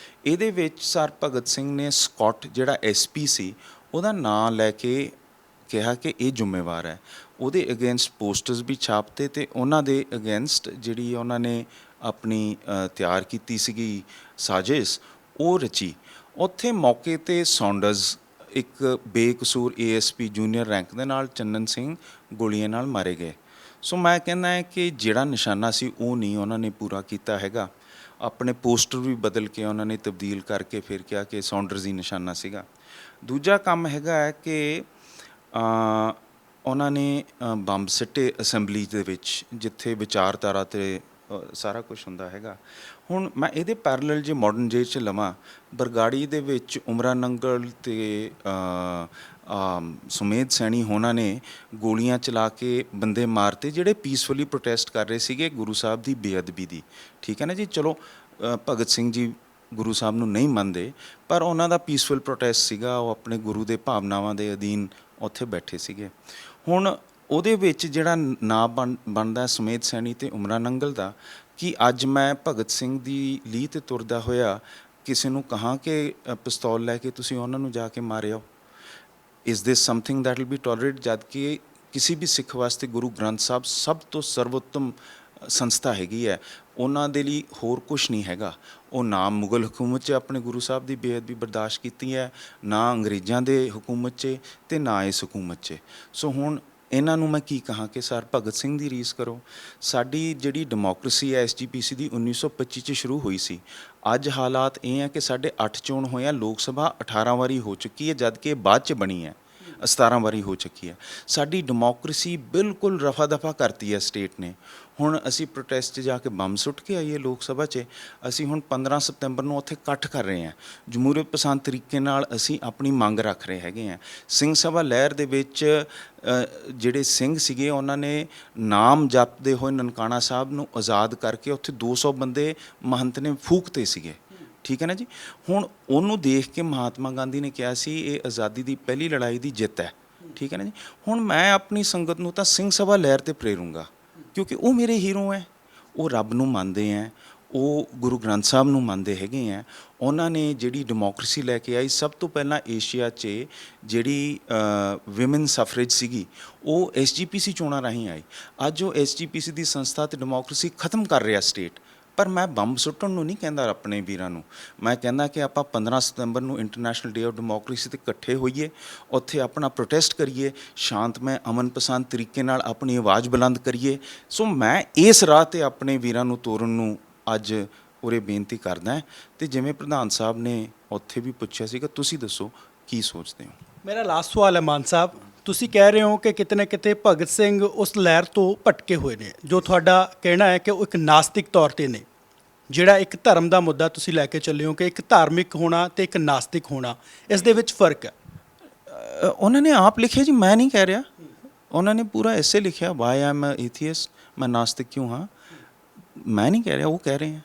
ਇਹਦੇ ਵਿੱਚ ਸਰ ਭਗਤ ਸਿੰਘ ਨੇ ਸਕਾਟ ਜਿਹੜਾ ਐਸਪੀ ਸੀ, ਉਹਦਾ ਨਾਂ ਲੈ ਕੇ ਕਿਹਾ ਕਿ ਇਹ ਜ਼ਿੰਮੇਵਾਰ ਹੈ। ਉਹਦੇ ਅਗੇਂਸਟ ਪੋਸਟਰਸ ਵੀ ਛਾਪਤੇ ਅਤੇ ਉਹਨਾਂ ਦੇ ਅਗੇਂਸਟ ਜਿਹੜੀ ਉਹਨਾਂ ਨੇ ਆਪਣੀ ਤਿਆਰ ਕੀਤੀ ਸੀਗੀ ਸਾਜ਼ਿਸ਼, ਉਹ ਰਚੀ। ਉੱਥੇ ਮੌਕੇ 'ਤੇ ਸੌਂਡਰਸ ਇੱਕ ਬੇਕਸੂਰ ਏਐਸਪੀ ਜੂਨੀਅਰ ਰੈਂਕ ਦੇ ਨਾਲ ਚੰਨਨ ਸਿੰਘ ਗੋਲੀਆਂ ਨਾਲ ਮਾਰੇ ਗਏ। ਸੋ ਮੈਂ ਕਹਿੰਦਾ ਹੈ ਕਿ ਜਿਹੜਾ ਨਿਸ਼ਾਨਾ ਸੀ ਉਹ ਨਹੀਂ ਉਹਨਾਂ ਨੇ ਪੂਰਾ ਕੀਤਾ ਹੈਗਾ। ਆਪਣੇ ਪੋਸਟਰ ਵੀ ਬਦਲ ਕੇ ਉਹਨਾਂ ਨੇ ਤਬਦੀਲ ਕਰਕੇ ਫਿਰ ਕਿਹਾ ਕਿ ਸੌਂਡਰਸ ਹੀ ਨਿਸ਼ਾਨਾ ਸੀਗਾ। ਦੂਜਾ ਕੰਮ ਹੈਗਾ ਹੈ ਕਿ ਉਹਨਾਂ ਨੇ ਬੰਬ ਸਿੱਟੇ ਅਸੈਂਬਲੀ ਦੇ ਵਿੱਚ, ਜਿੱਥੇ ਵਿਚਾਰਧਾਰਾ 'ਤੇ ਸਾਰਾ ਕੁਝ ਹੁੰਦਾ ਹੈਗਾ। ਹੁਣ ਮੈਂ ਇਹਦੇ ਪੈਰਲਲ ਜੇ ਮਾਡਰਨ ਡੇ 'ਚ ਲਵਾਂ, ਬਰਗਾੜੀ ਦੇ ਵਿੱਚ ਉਮਰਾ ਨੰਗਲ ਅਤੇ ਸੁਮੇਧ ਸੈਣੀ ਹੋਣਾ ਨੇ ਗੋਲੀਆਂ ਚਲਾ ਕੇ ਬੰਦੇ ਮਾਰਤੇ, ਜਿਹੜੇ ਪੀਸਫੁਲੀ ਪ੍ਰੋਟੈਸਟ ਕਰ ਰਹੇ ਸੀਗੇ ਗੁਰੂ ਸਾਹਿਬ ਦੀ ਬੇਅਦਬੀ ਦੀ। ਠੀਕ ਹੈ ਨਾ ਜੀ। ਚਲੋ, ਭਗਤ ਸਿੰਘ ਜੀ ਗੁਰੂ ਸਾਹਿਬ ਨੂੰ ਨਹੀਂ ਮੰਨਦੇ, ਪਰ ਉਹਨਾਂ ਦਾ ਪੀਸਫੁਲ ਪ੍ਰੋਟੈਸਟ ਸੀਗਾ, ਉਹ ਆਪਣੇ ਗੁਰੂ ਦੇ ਭਾਵਨਾਵਾਂ ਦੇ ਅਧੀਨ ਉੱਥੇ ਬੈਠੇ ਸੀਗੇ। ਹੁਣ ਉਹਦੇ ਵਿੱਚ ਜਿਹੜਾ ਨਾਂ ਬਣਦਾ ਸੁਮੇਧ ਸੈਣੀ ਅਤੇ ਉਮਰਾ ਨੰਗਲ ਦਾ, ਕਿ ਅੱਜ ਮੈਂ ਭਗਤ ਸਿੰਘ ਦੀ ਲੀਹ 'ਤੇ ਤੁਰਦਾ ਹੋਇਆ ਕਿਸੇ ਨੂੰ ਕਹਾਂ ਕਿ ਪਿਸਤੌਲ ਲੈ ਕੇ ਤੁਸੀਂ ਉਹਨਾਂ ਨੂੰ ਜਾ ਕੇ ਮਾਰਿਓ, is this something that will be tolerate? ਜਦ ਕਿ ਕਿਸੇ ਵੀ ਸਿੱਖ ਵਾਸਤੇ ਗੁਰੂ ਗ੍ਰੰਥ ਸਾਹਿਬ ਸਭ ਤੋਂ ਸਰਵੋਤਮ ਸੰਸਥਾ ਹੈਗੀ ਹੈ। ਉਹਨਾਂ ਦੇ ਲਈ ਹੋਰ ਕੁਛ ਨਹੀਂ ਹੈਗਾ। ਉਹ ਨਾ ਮੁਗਲ ਹਕੂਮਤ 'ਚ ਆਪਣੇ ਗੁਰੂ ਸਾਹਿਬ ਦੀ ਬੇਅਦਬੀ ਬਰਦਾਸ਼ਤ ਕੀਤੀ ਹੈ, ਨਾ ਅੰਗਰੇਜ਼ਾਂ ਦੇ ਹਕੂਮਤ 'ਚ, ਅਤੇ ਨਾ ਇਸ ਹਕੂਮਤ 'ਚ। ਸੋ ਹੁਣ ਇਹਨਾਂ ਨੂੰ ਮੈਂ ਕੀ ਕਹਾਂ ਕਿ ਸਰ ਭਗਤ ਸਿੰਘ ਦੀ ਰੀਸ ਕਰੋ। ਸਾਡੀ ਜਿਹੜੀ ਡੈਮੋਕ੍ਰੇਸੀ ਹੈ SGPC ਦੀ 1925 'ਚ ਸ਼ੁਰੂ ਹੋਈ ਸੀ। ਅੱਜ ਹਾਲਾਤ ਇਹ ਹੈ ਕਿ ਸਾਡੇ 8 ਚੋਣ ਹੋਈਆਂ, ਲੋਕ ਸਭਾ 18 ਵਾਰੀ ਹੋ ਚੁੱਕੀ ਹੈ, ਜਦ ਕਿ ਬਾਅਦ 'ਚ ਬਣੀ ਹੈ, 17 ਵਾਰੀ ਹੋ ਚੁੱਕੀ ਹੈ। ਸਾਡੀ ਡੈਮੋਕ੍ਰੇਸੀ ਬਿਲਕੁਲ ਰਫਾ ਦਫਾ ਕਰਤੀ ਹੈ ਸਟੇਟ ਨੇ। ਹੁਣ ਅਸੀਂ ਪ੍ਰੋਟੈਸਟ 'ਚ ਜਾ ਕੇ ਬੰਬ ਸੁੱਟ ਕੇ ਆਈਏ ਲੋਕ ਸਭਾ 'ਚ? ਅਸੀਂ ਹੁਣ 15 ਸਤੰਬਰ ਨੂੰ ਉੱਥੇ ਇਕੱਠ ਕਰ ਰਹੇ ਹਾਂ, ਜਮਹੂਰੀਅਤ ਪਸੰਦ ਤਰੀਕੇ ਨਾਲ ਅਸੀਂ ਆਪਣੀ ਮੰਗ ਰੱਖ ਰਹੇ ਹੈਗੇ ਹਾਂ। ਸਿੰਘ ਸਭਾ ਲਹਿਰ ਦੇ ਵਿੱਚ ਜਿਹੜੇ ਸਿੰਘ ਸੀਗੇ, ਉਹਨਾਂ ਨੇ ਨਾਮ ਜਪਦੇ ਹੋਏ ਨਨਕਾਣਾ ਸਾਹਿਬ ਨੂੰ ਆਜ਼ਾਦ ਕਰਕੇ ਉੱਥੇ 200 ਬੰਦੇ ਮਹੰਤ ਨੇ ਫੂਕਤੇ ਸੀਗੇ। ਠੀਕ ਹੈ ਨਾ ਜੀ। ਹੁਣ ਉਹਨੂੰ ਦੇਖ ਕੇ ਮਹਾਤਮਾ ਗਾਂਧੀ ਨੇ ਕਿਹਾ ਸੀ ਇਹ ਆਜ਼ਾਦੀ ਦੀ ਪਹਿਲੀ ਲੜਾਈ ਦੀ ਜਿੱਤ ਹੈ। ਠੀਕ ਹੈ ਨਾ ਜੀ। ਹੁਣ ਮੈਂ ਆਪਣੀ ਸੰਗਤ ਨੂੰ ਤਾਂ ਸਿੰਘ ਸਭਾ ਲਹਿਰ 'ਤੇ ਪ੍ਰੇਰੂੰਗਾ, ਕਿਉਂਕਿ ਉਹ ਮੇਰੇ ਹੀਰੋ ਹੈ। ਉਹ ਰੱਬ ਨੂੰ ਮੰਨਦੇ ਹੈ, ਉਹ ਗੁਰੂ ਗ੍ਰੰਥ ਸਾਹਿਬ ਨੂੰ ਮੰਨਦੇ ਹੈਗੇ ਹੈ। ਉਹਨਾਂ ਨੇ ਜਿਹੜੀ ਡੈਮੋਕ੍ਰੇਸੀ ਲੈ ਕੇ ਆਈ, ਸਭ ਤੋਂ ਪਹਿਲਾਂ ਏਸ਼ੀਆ 'ਚ ਜਿਹੜੀ ਵਿਮਨ ਸਫਰੇਜ ਸੀਗੀ, ਉਹ SGPC ਚੋਣਾਂ ਰਾਹੀਂ ਆਈ। ਅੱਜ ਉਹ SGPC ਦੀ ਸੰਸਥਾ ਅਤੇ ਡੈਮੋਕ੍ਰੇਸੀ ਖਤਮ ਕਰ ਰਿਹਾ ਸਟੇਟ। ਪਰ ਮੈਂ ਬੰਬ ਸੁੱਟਣ ਨੂੰ ਨਹੀਂ ਕਹਿੰਦਾ ਆਪਣੇ ਵੀਰਾਂ ਨੂੰ। ਮੈਂ ਕਹਿੰਦਾ ਕਿ ਆਪਾਂ 15 ਸਤੰਬਰ ਨੂੰ ਇੰਟਰਨੈਸ਼ਨਲ ਡੇ ਆਫ ਡੈਮੋਕ੍ਰੇਸੀ 'ਤੇ ਇਕੱਠੇ ਹੋਈਏ, ਉੱਥੇ ਆਪਣਾ ਪ੍ਰੋਟੈਸਟ ਕਰੀਏ, ਸ਼ਾਂਤਮਈ ਅਮਨ ਪਸੰਦ ਤਰੀਕੇ ਨਾਲ ਆਪਣੀ ਆਵਾਜ਼ ਬੁਲੰਦ ਕਰੀਏ। ਸੋ ਮੈਂ ਇਸ ਰਾਹ 'ਤੇ ਆਪਣੇ ਵੀਰਾਂ ਨੂੰ ਤੋਰਨ ਨੂੰ ਅੱਜ ਉਰੇ ਬੇਨਤੀ ਕਰਦਾ। ਅਤੇ ਜਿਵੇਂ ਪ੍ਰਧਾਨ ਸਾਹਿਬ ਨੇ ਉੱਥੇ ਵੀ ਪੁੱਛਿਆ ਸੀਗਾ, ਤੁਸੀਂ ਦੱਸੋ ਕੀ ਸੋਚਦੇ ਹੋ? ਮੇਰਾ ਲਾਸਟ ਸਵਾਲ ਹੈ ਮਾਨ ਸਾਹਿਬ, ਤੁਸੀਂ ਕਹਿ ਰਹੇ ਹੋ ਕਿ ਕਿਤੇ ਨਾ ਕਿਤੇ ਭਗਤ ਸਿੰਘ ਉਸ ਲਹਿਰ ਤੋਂ ਭਟਕੇ ਹੋਏ ਨੇ, ਜੋ ਤੁਹਾਡਾ ਕਹਿਣਾ ਹੈ ਕਿ ਉਹ ਇੱਕ ਨਾਸਤਿਕ ਤੌਰ 'ਤੇ ਨੇ। ਜਿਹੜਾ ਇੱਕ ਧਰਮ ਦਾ ਮੁੱਦਾ ਤੁਸੀਂ ਲੈ ਕੇ ਚੱਲੇ ਹੋ ਕਿ ਇੱਕ ਧਾਰਮਿਕ ਹੋਣਾ ਅਤੇ ਇੱਕ ਨਾਸਤਿਕ ਹੋਣਾ, ਇਸ ਦੇ ਵਿੱਚ ਫਰਕ ਹੈ। ਉਹਨਾਂ ਨੇ ਆਪ ਲਿਖਿਆ ਜੀ, ਮੈਂ ਨਹੀਂ ਕਹਿ ਰਿਹਾ। ਉਹਨਾਂ ਨੇ ਪੂਰਾ ਐਸੇ ਲਿਖਿਆ, ਵਾਈ ਐਮ ਏਥੀਇਸਟ, ਮੈਂ ਨਾਸਤਿਕ ਕਿਉਂ ਹਾਂ। ਮੈਂ ਨਹੀਂ ਕਹਿ ਰਿਹਾ, ਉਹ ਕਹਿ ਰਹੇ ਹੈ।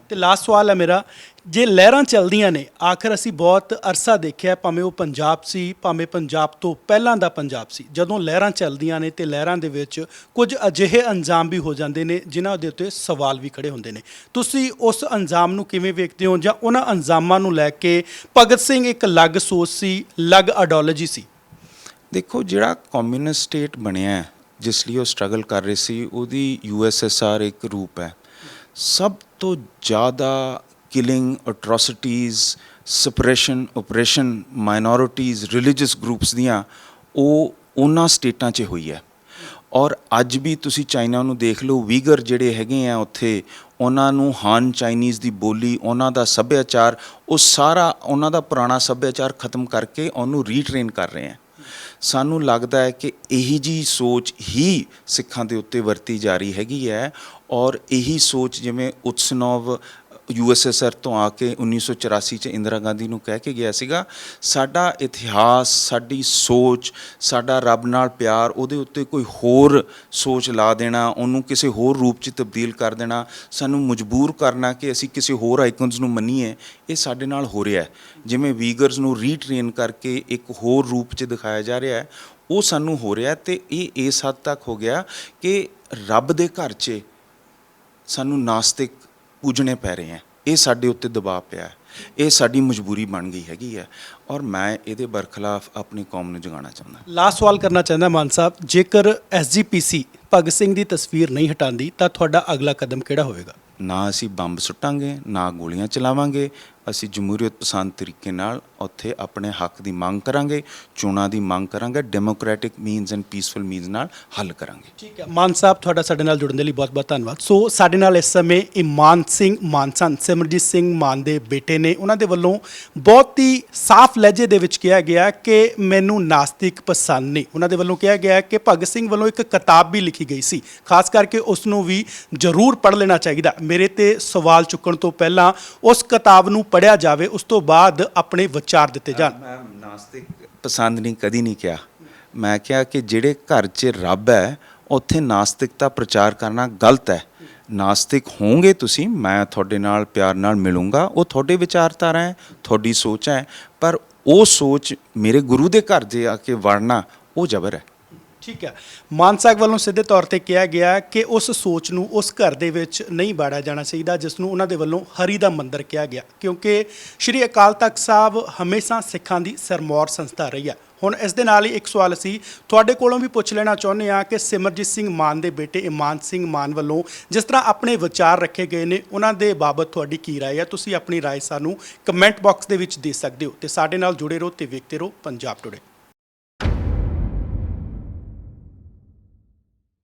ਤੇ ਲਾਸਟ ਸਵਾਲ ਹੈ ਮੇਰਾ, ਜੇ ਲਹਿਰਾਂ ਚੱਲਦੀਆਂ ਨੇ, ਆਖਰ ਅਸੀਂ ਬਹੁਤ ਅਰਸਾ ਦੇਖਿਆ, ਭਾਵੇਂ ਉਹ ਪੰਜਾਬ ਸੀ, ਭਾਵੇਂ ਪੰਜਾਬ ਤੋਂ ਪਹਿਲਾਂ ਦਾ ਪੰਜਾਬ ਸੀ, ਜਦੋਂ ਲਹਿਰਾਂ ਚੱਲਦੀਆਂ ਨੇ ਤੇ ਲਹਿਰਾਂ ਦੇ ਵਿੱਚ ਕੁਝ ਅਜਿਹੇ ਅੰਜਾਮ ਵੀ ਹੋ ਜਾਂਦੇ ਨੇ ਜਿਨ੍ਹਾਂ ਦੇ ਉੱਤੇ ਸਵਾਲ ਵੀ ਖੜੇ ਹੁੰਦੇ ਨੇ। ਤੁਸੀਂ ਉਸ ਅੰਜਾਮ ਨੂੰ ਕਿਵੇਂ ਵੇਖਦੇ ਹੋ, ਜਾਂ ਉਹਨਾਂ ਅੰਜਾਮਾਂ ਨੂੰ ਲੈ ਕੇ ਭਗਤ ਸਿੰਘ ਇੱਕ ਅਲੱਗ ਸੋਚ ਸੀ, ਅਲੱਗ ਆਈਡੀਓਲੋਜੀ ਸੀ? ਦੇਖੋ, ਜਿਹੜਾ ਕਮਿਊਨਿਸਟ ਸਟੇਟ ਬਣਿਆ ਹੈ, ਜਿਸ ਲਈ ਉਹ ਸਟਰਗਲ ਕਰ ਰਹੇ ਸੀ, ਉਹਦੀ USSR ਇੱਕ ਰੂਪ ਹੈ। ਸਭ ਤੋਂ ਜ਼ਿਆਦਾ killing, atrocities, suppression, oppression, minorities, religious groups ਦੀਆਂ ਉਹ ਉਹਨਾਂ ਸਟੇਟਾਂ 'ਚ ਹੋਈ ਹੈ। ਔਰ ਅੱਜ ਵੀ ਤੁਸੀਂ ਚਾਈਨਾ ਨੂੰ ਦੇਖ ਲਓ, ਵੀਗਰ ਜਿਹੜੇ ਹੈਗੇ ਆ ਉੱਥੇ, ਉਹਨਾਂ ਨੂੰ ਹਾਨ ਚਾਈਨੀਜ਼ ਦੀ ਬੋਲੀ, ਉਹਨਾਂ ਦਾ ਸੱਭਿਆਚਾਰ, ਉਹ ਸਾਰਾ ਉਹਨਾਂ ਦਾ ਪੁਰਾਣਾ ਸੱਭਿਆਚਾਰ ਖਤਮ ਕਰਕੇ ਉਹਨੂੰ ਰੀਟ੍ਰੇਨ ਕਰ ਰਹੇ ਆ। ਸਾਨੂੰ ਲੱਗਦਾ ਹੈ ਕਿ ਇਹੀ ਜਿਹੀ ਸੋਚ ਹੀ ਸਿੱਖਾਂ ਦੇ ਉੱਤੇ ਵਰਤੀ ਜਾ ਰਹੀ ਹੈਗੀ ਹੈ। ਔਰ ਇਹੀ ਸੋਚ, ਜਿਵੇਂ ਉਤਸਨੋਵ USSR ਤੋਂ ਆ ਕੇ 1984 'ਚ ਇੰਦਰਾ ਗਾਂਧੀ ਨੂੰ ਕਹਿ ਕੇ ਗਿਆ ਸੀਗਾ, ਸਾਡਾ ਇਤਿਹਾਸ, ਸਾਡੀ ਸੋਚ, ਸਾਡਾ ਰੱਬ ਨਾਲ ਪਿਆਰ, ਉਹਦੇ ਉੱਤੇ ਕੋਈ ਹੋਰ ਸੋਚ ਲਾ ਦੇਣਾ, ਉਹਨੂੰ ਕਿਸੇ ਹੋਰ ਰੂਪ 'ਚ ਤਬਦੀਲ ਕਰ ਦੇਣਾ, ਸਾਨੂੰ ਮਜਬੂਰ ਕਰਨਾ ਕਿ ਅਸੀਂ ਕਿਸੇ ਹੋਰ ਆਈਕਨਸ ਨੂੰ ਮੰਨੀਏ, ਇਹ ਸਾਡੇ ਨਾਲ ਹੋ ਰਿਹਾ ਹੈ। ਜਿਵੇਂ ਵੀਗਰਸ ਨੂੰ ਰੀਟ੍ਰੇਨ ਕਰਕੇ ਇੱਕ ਹੋਰ ਰੂਪ 'ਚ ਦਿਖਾਇਆ ਜਾ ਰਿਹਾ ਹੈ, ਉਹ ਸਾਨੂੰ ਹੋ ਰਿਹਾ। ਅਤੇ ਇਹ ਇਸ ਹੱਦ ਤੱਕ ਹੋ ਗਿਆ ਕਿ ਰੱਬ ਦੇ ਘਰ 'ਚ ਸਾਨੂੰ ਨਾਸਤਿਕ ਪੂਜਣੇ ਪੈ ਰਹੇ ਹੈ। ਇਹ ਸਾਡੇ ਉੱਤੇ ਦਬਾਅ ਪਿਆ ਹੈ, ਇਹ ਸਾਡੀ ਮਜਬੂਰੀ ਬਣ ਗਈ ਹੈਗੀ ਹੈ। ਔਰ ਮੈਂ ਇਹਦੇ ਬਰਖਲਾਫ ਆਪਣੀ ਕੌਮ ਨੂੰ ਜਗਾਉਣਾ ਚਾਹੁੰਦਾ। ਲਾਸਟ ਸਵਾਲ ਕਰਨਾ ਚਾਹੁੰਦਾ ਮਾਨ ਸਾਹਿਬ, ਜੇਕਰ SGPC ਭਗਤ ਸਿੰਘ ਦੀ ਤਸਵੀਰ ਨਹੀਂ ਹਟਾਉਂਦੀ ਤਾਂ ਤੁਹਾਡਾ ਅਗਲਾ ਕਦਮ ਕਿਹੜਾ ਹੋਵੇਗਾ? ਨਾ ਅਸੀਂ ਬੰਬ ਸੁੱਟਾਂਗੇ, ਨਾ ਗੋਲੀਆਂ ਚਲਾਵਾਂਗੇ। ਅਸੀਂ ਜਮਹੂਰੀਅਤ ਪਸੰਦ ਤਰੀਕੇ ਨਾਲ ਉੱਥੇ ਆਪਣੇ ਹੱਕ ਦੀ ਮੰਗ ਕਰਾਂਗੇ, ਚੋਣਾਂ ਦੀ ਮੰਗ ਕਰਾਂਗੇ, democratic means and peaceful means ਨਾਲ ਹੱਲ ਕਰਾਂਗੇ। ਠੀਕ ਹੈ ਮਾਨ ਸਾਹਿਬ, ਤੁਹਾਡਾ ਸਾਡੇ ਨਾਲ ਜੁੜਨ ਦੇ ਲਈ ਬਹੁਤ ਬਹੁਤ ਧੰਨਵਾਦ। ਸੋ ਸਾਡੇ ਨਾਲ ਇਸ ਸਮੇਂ ਇਮਾਨ ਸਿੰਘ ਮਾਨਸਨ, ਸਿਮਰਜੀਤ ਸਿੰਘ ਮਾਨ ਦੇ ਬੇਟੇ ਨੇ। ਉਹਨਾਂ ਦੇ ਵੱਲੋਂ ਬਹੁਤ ਹੀ ਸਾਫ਼ ਲਹਿਜੇ ਦੇ ਵਿੱਚ ਕਿਹਾ ਗਿਆ ਕਿ ਮੈਨੂੰ ਨਾਸਤਿਕ ਪਸੰਦ ਨਹੀਂ। ਉਹਨਾਂ ਦੇ ਵੱਲੋਂ ਕਿਹਾ ਗਿਆ ਕਿ ਭਗਤ ਸਿੰਘ ਵੱਲੋਂ ਇੱਕ ਕਿਤਾਬ ਵੀ ਲਿਖੀ ਗਈ ਸੀ, ਖਾਸ ਕਰਕੇ ਉਸ ਨੂੰ ਵੀ ਜ਼ਰੂਰ ਪੜ੍ਹ ਲੈਣਾ ਚਾਹੀਦਾ। ਮੇਰੇ ਤੇ ਸਵਾਲ ਚੁੱਕਣ ਤੋਂ ਪਹਿਲਾਂ ਉਸ ਕਿਤਾਬ ਨੂੰ ਪੜ੍ਹਿਆ ਜਾਵੇ, ਉਸ ਤੋਂ ਬਾਅਦ ਆਪਣੇ ਵਿਚਾਰ ਦਿੱਤੇ ਜਾਣ। ਮੈਂ ਨਾਸਤਿਕ ਪਸੰਦ ਨਹੀਂ, ਕਦੀ ਨਹੀਂ ਕਿਹਾ। ਮੈਂ ਕਿਹਾ ਕਿ ਜਿਹੜੇ ਘਰ 'ਚ ਰੱਬ ਹੈ ਉੱਥੇ ਨਾਸਤਿਕਤਾ ਪ੍ਰਚਾਰ ਕਰਨਾ ਗਲਤ ਹੈ। ਨਾਸਤਿਕ ਹੋਵੋਗੇ ਤੁਸੀਂ, ਮੈਂ ਤੁਹਾਡੇ ਨਾਲ ਪਿਆਰ ਨਾਲ ਮਿਲੂੰਗਾ, ਉਹ ਤੁਹਾਡੇ ਵਿਚਾਰਧਾਰਾ ਹੈ, ਤੁਹਾਡੀ ਸੋਚ ਹੈ, ਪਰ ਉਹ ਸੋਚ ਮੇਰੇ ਗੁਰੂ ਦੇ ਘਰ 'ਚ ਆ ਕੇ ਵੜਨਾ ਉਹ ਜ਼ਬਰ ਹੈ। ਠੀਕ ਹੈ, ਮਾਨ ਸਾਹਿਬ ਵੱਲੋਂ ਸਿੱਧੇ ਤੌਰ ਤੇ ਕਿਹਾ ਗਿਆ ਕਿ ਉਸ ਸੋਚ ਨੂੰ ਉਸ ਘਰ ਦੇ ਵਿੱਚ ਨਹੀਂ ਬਾੜਿਆ ਜਾਣਾ ਚਾਹੀਦਾ ਜਿਸ ਨੂੰ ਉਹਨਾਂ ਦੇ ਵੱਲੋਂ ਹਰੀ ਦਾ ਮੰਦਿਰ ਕਿਹਾ ਗਿਆ, ਕਿਉਂਕਿ ਸ਼੍ਰੀ ਅਕਾਲ ਤਖਤ ਸਾਹਿਬ ਹਮੇਸ਼ਾ ਸਿੱਖਾਂ ਦੀ ਸਿਰਮੌਰ ਸੰਸਥਾ ਰਹੀ ਹੈ। ਹੁਣ ਇਸ ਦੇ ਨਾਲ ਹੀ ਇੱਕ ਸਵਾਲ ਅਸੀਂ ਤੁਹਾਡੇ ਕੋਲੋਂ ਵੀ ਪੁੱਛ ਲੈਣਾ ਚਾਹੁੰਦੇ ਹਾਂ ਕਿ ਸਿਮਰਜੀਤ ਸਿੰਘ ਮਾਨ ਦੇ ਬੇਟੇ ਇਮਾਨ ਸਿੰਘ ਮਾਨ ਵੱਲੋਂ ਜਿਸ ਤਰ੍ਹਾਂ ਆਪਣੇ ਵਿਚਾਰ ਰੱਖੇ ਗਏ ਨੇ, ਉਹਨਾਂ ਦੇ ਬਾਬਤ ਤੁਹਾਡੀ ਕੀ ਰਾਏ ਹੈ? ਤੁਸੀਂ ਆਪਣੀ ਰਾਏ ਸਾਨੂੰ ਕਮੈਂਟ ਬਾਕਸ ਦੇ ਵਿੱਚ ਦੇ ਸਕਦੇ ਹੋ। ਤੇ ਸਾਡੇ ਨਾਲ ਜੁੜੇ ਰਹੋ ਤੇ ਵੇਖਦੇ ਰਹੋ ਪੰਜਾਬ ਟੁਡੇ।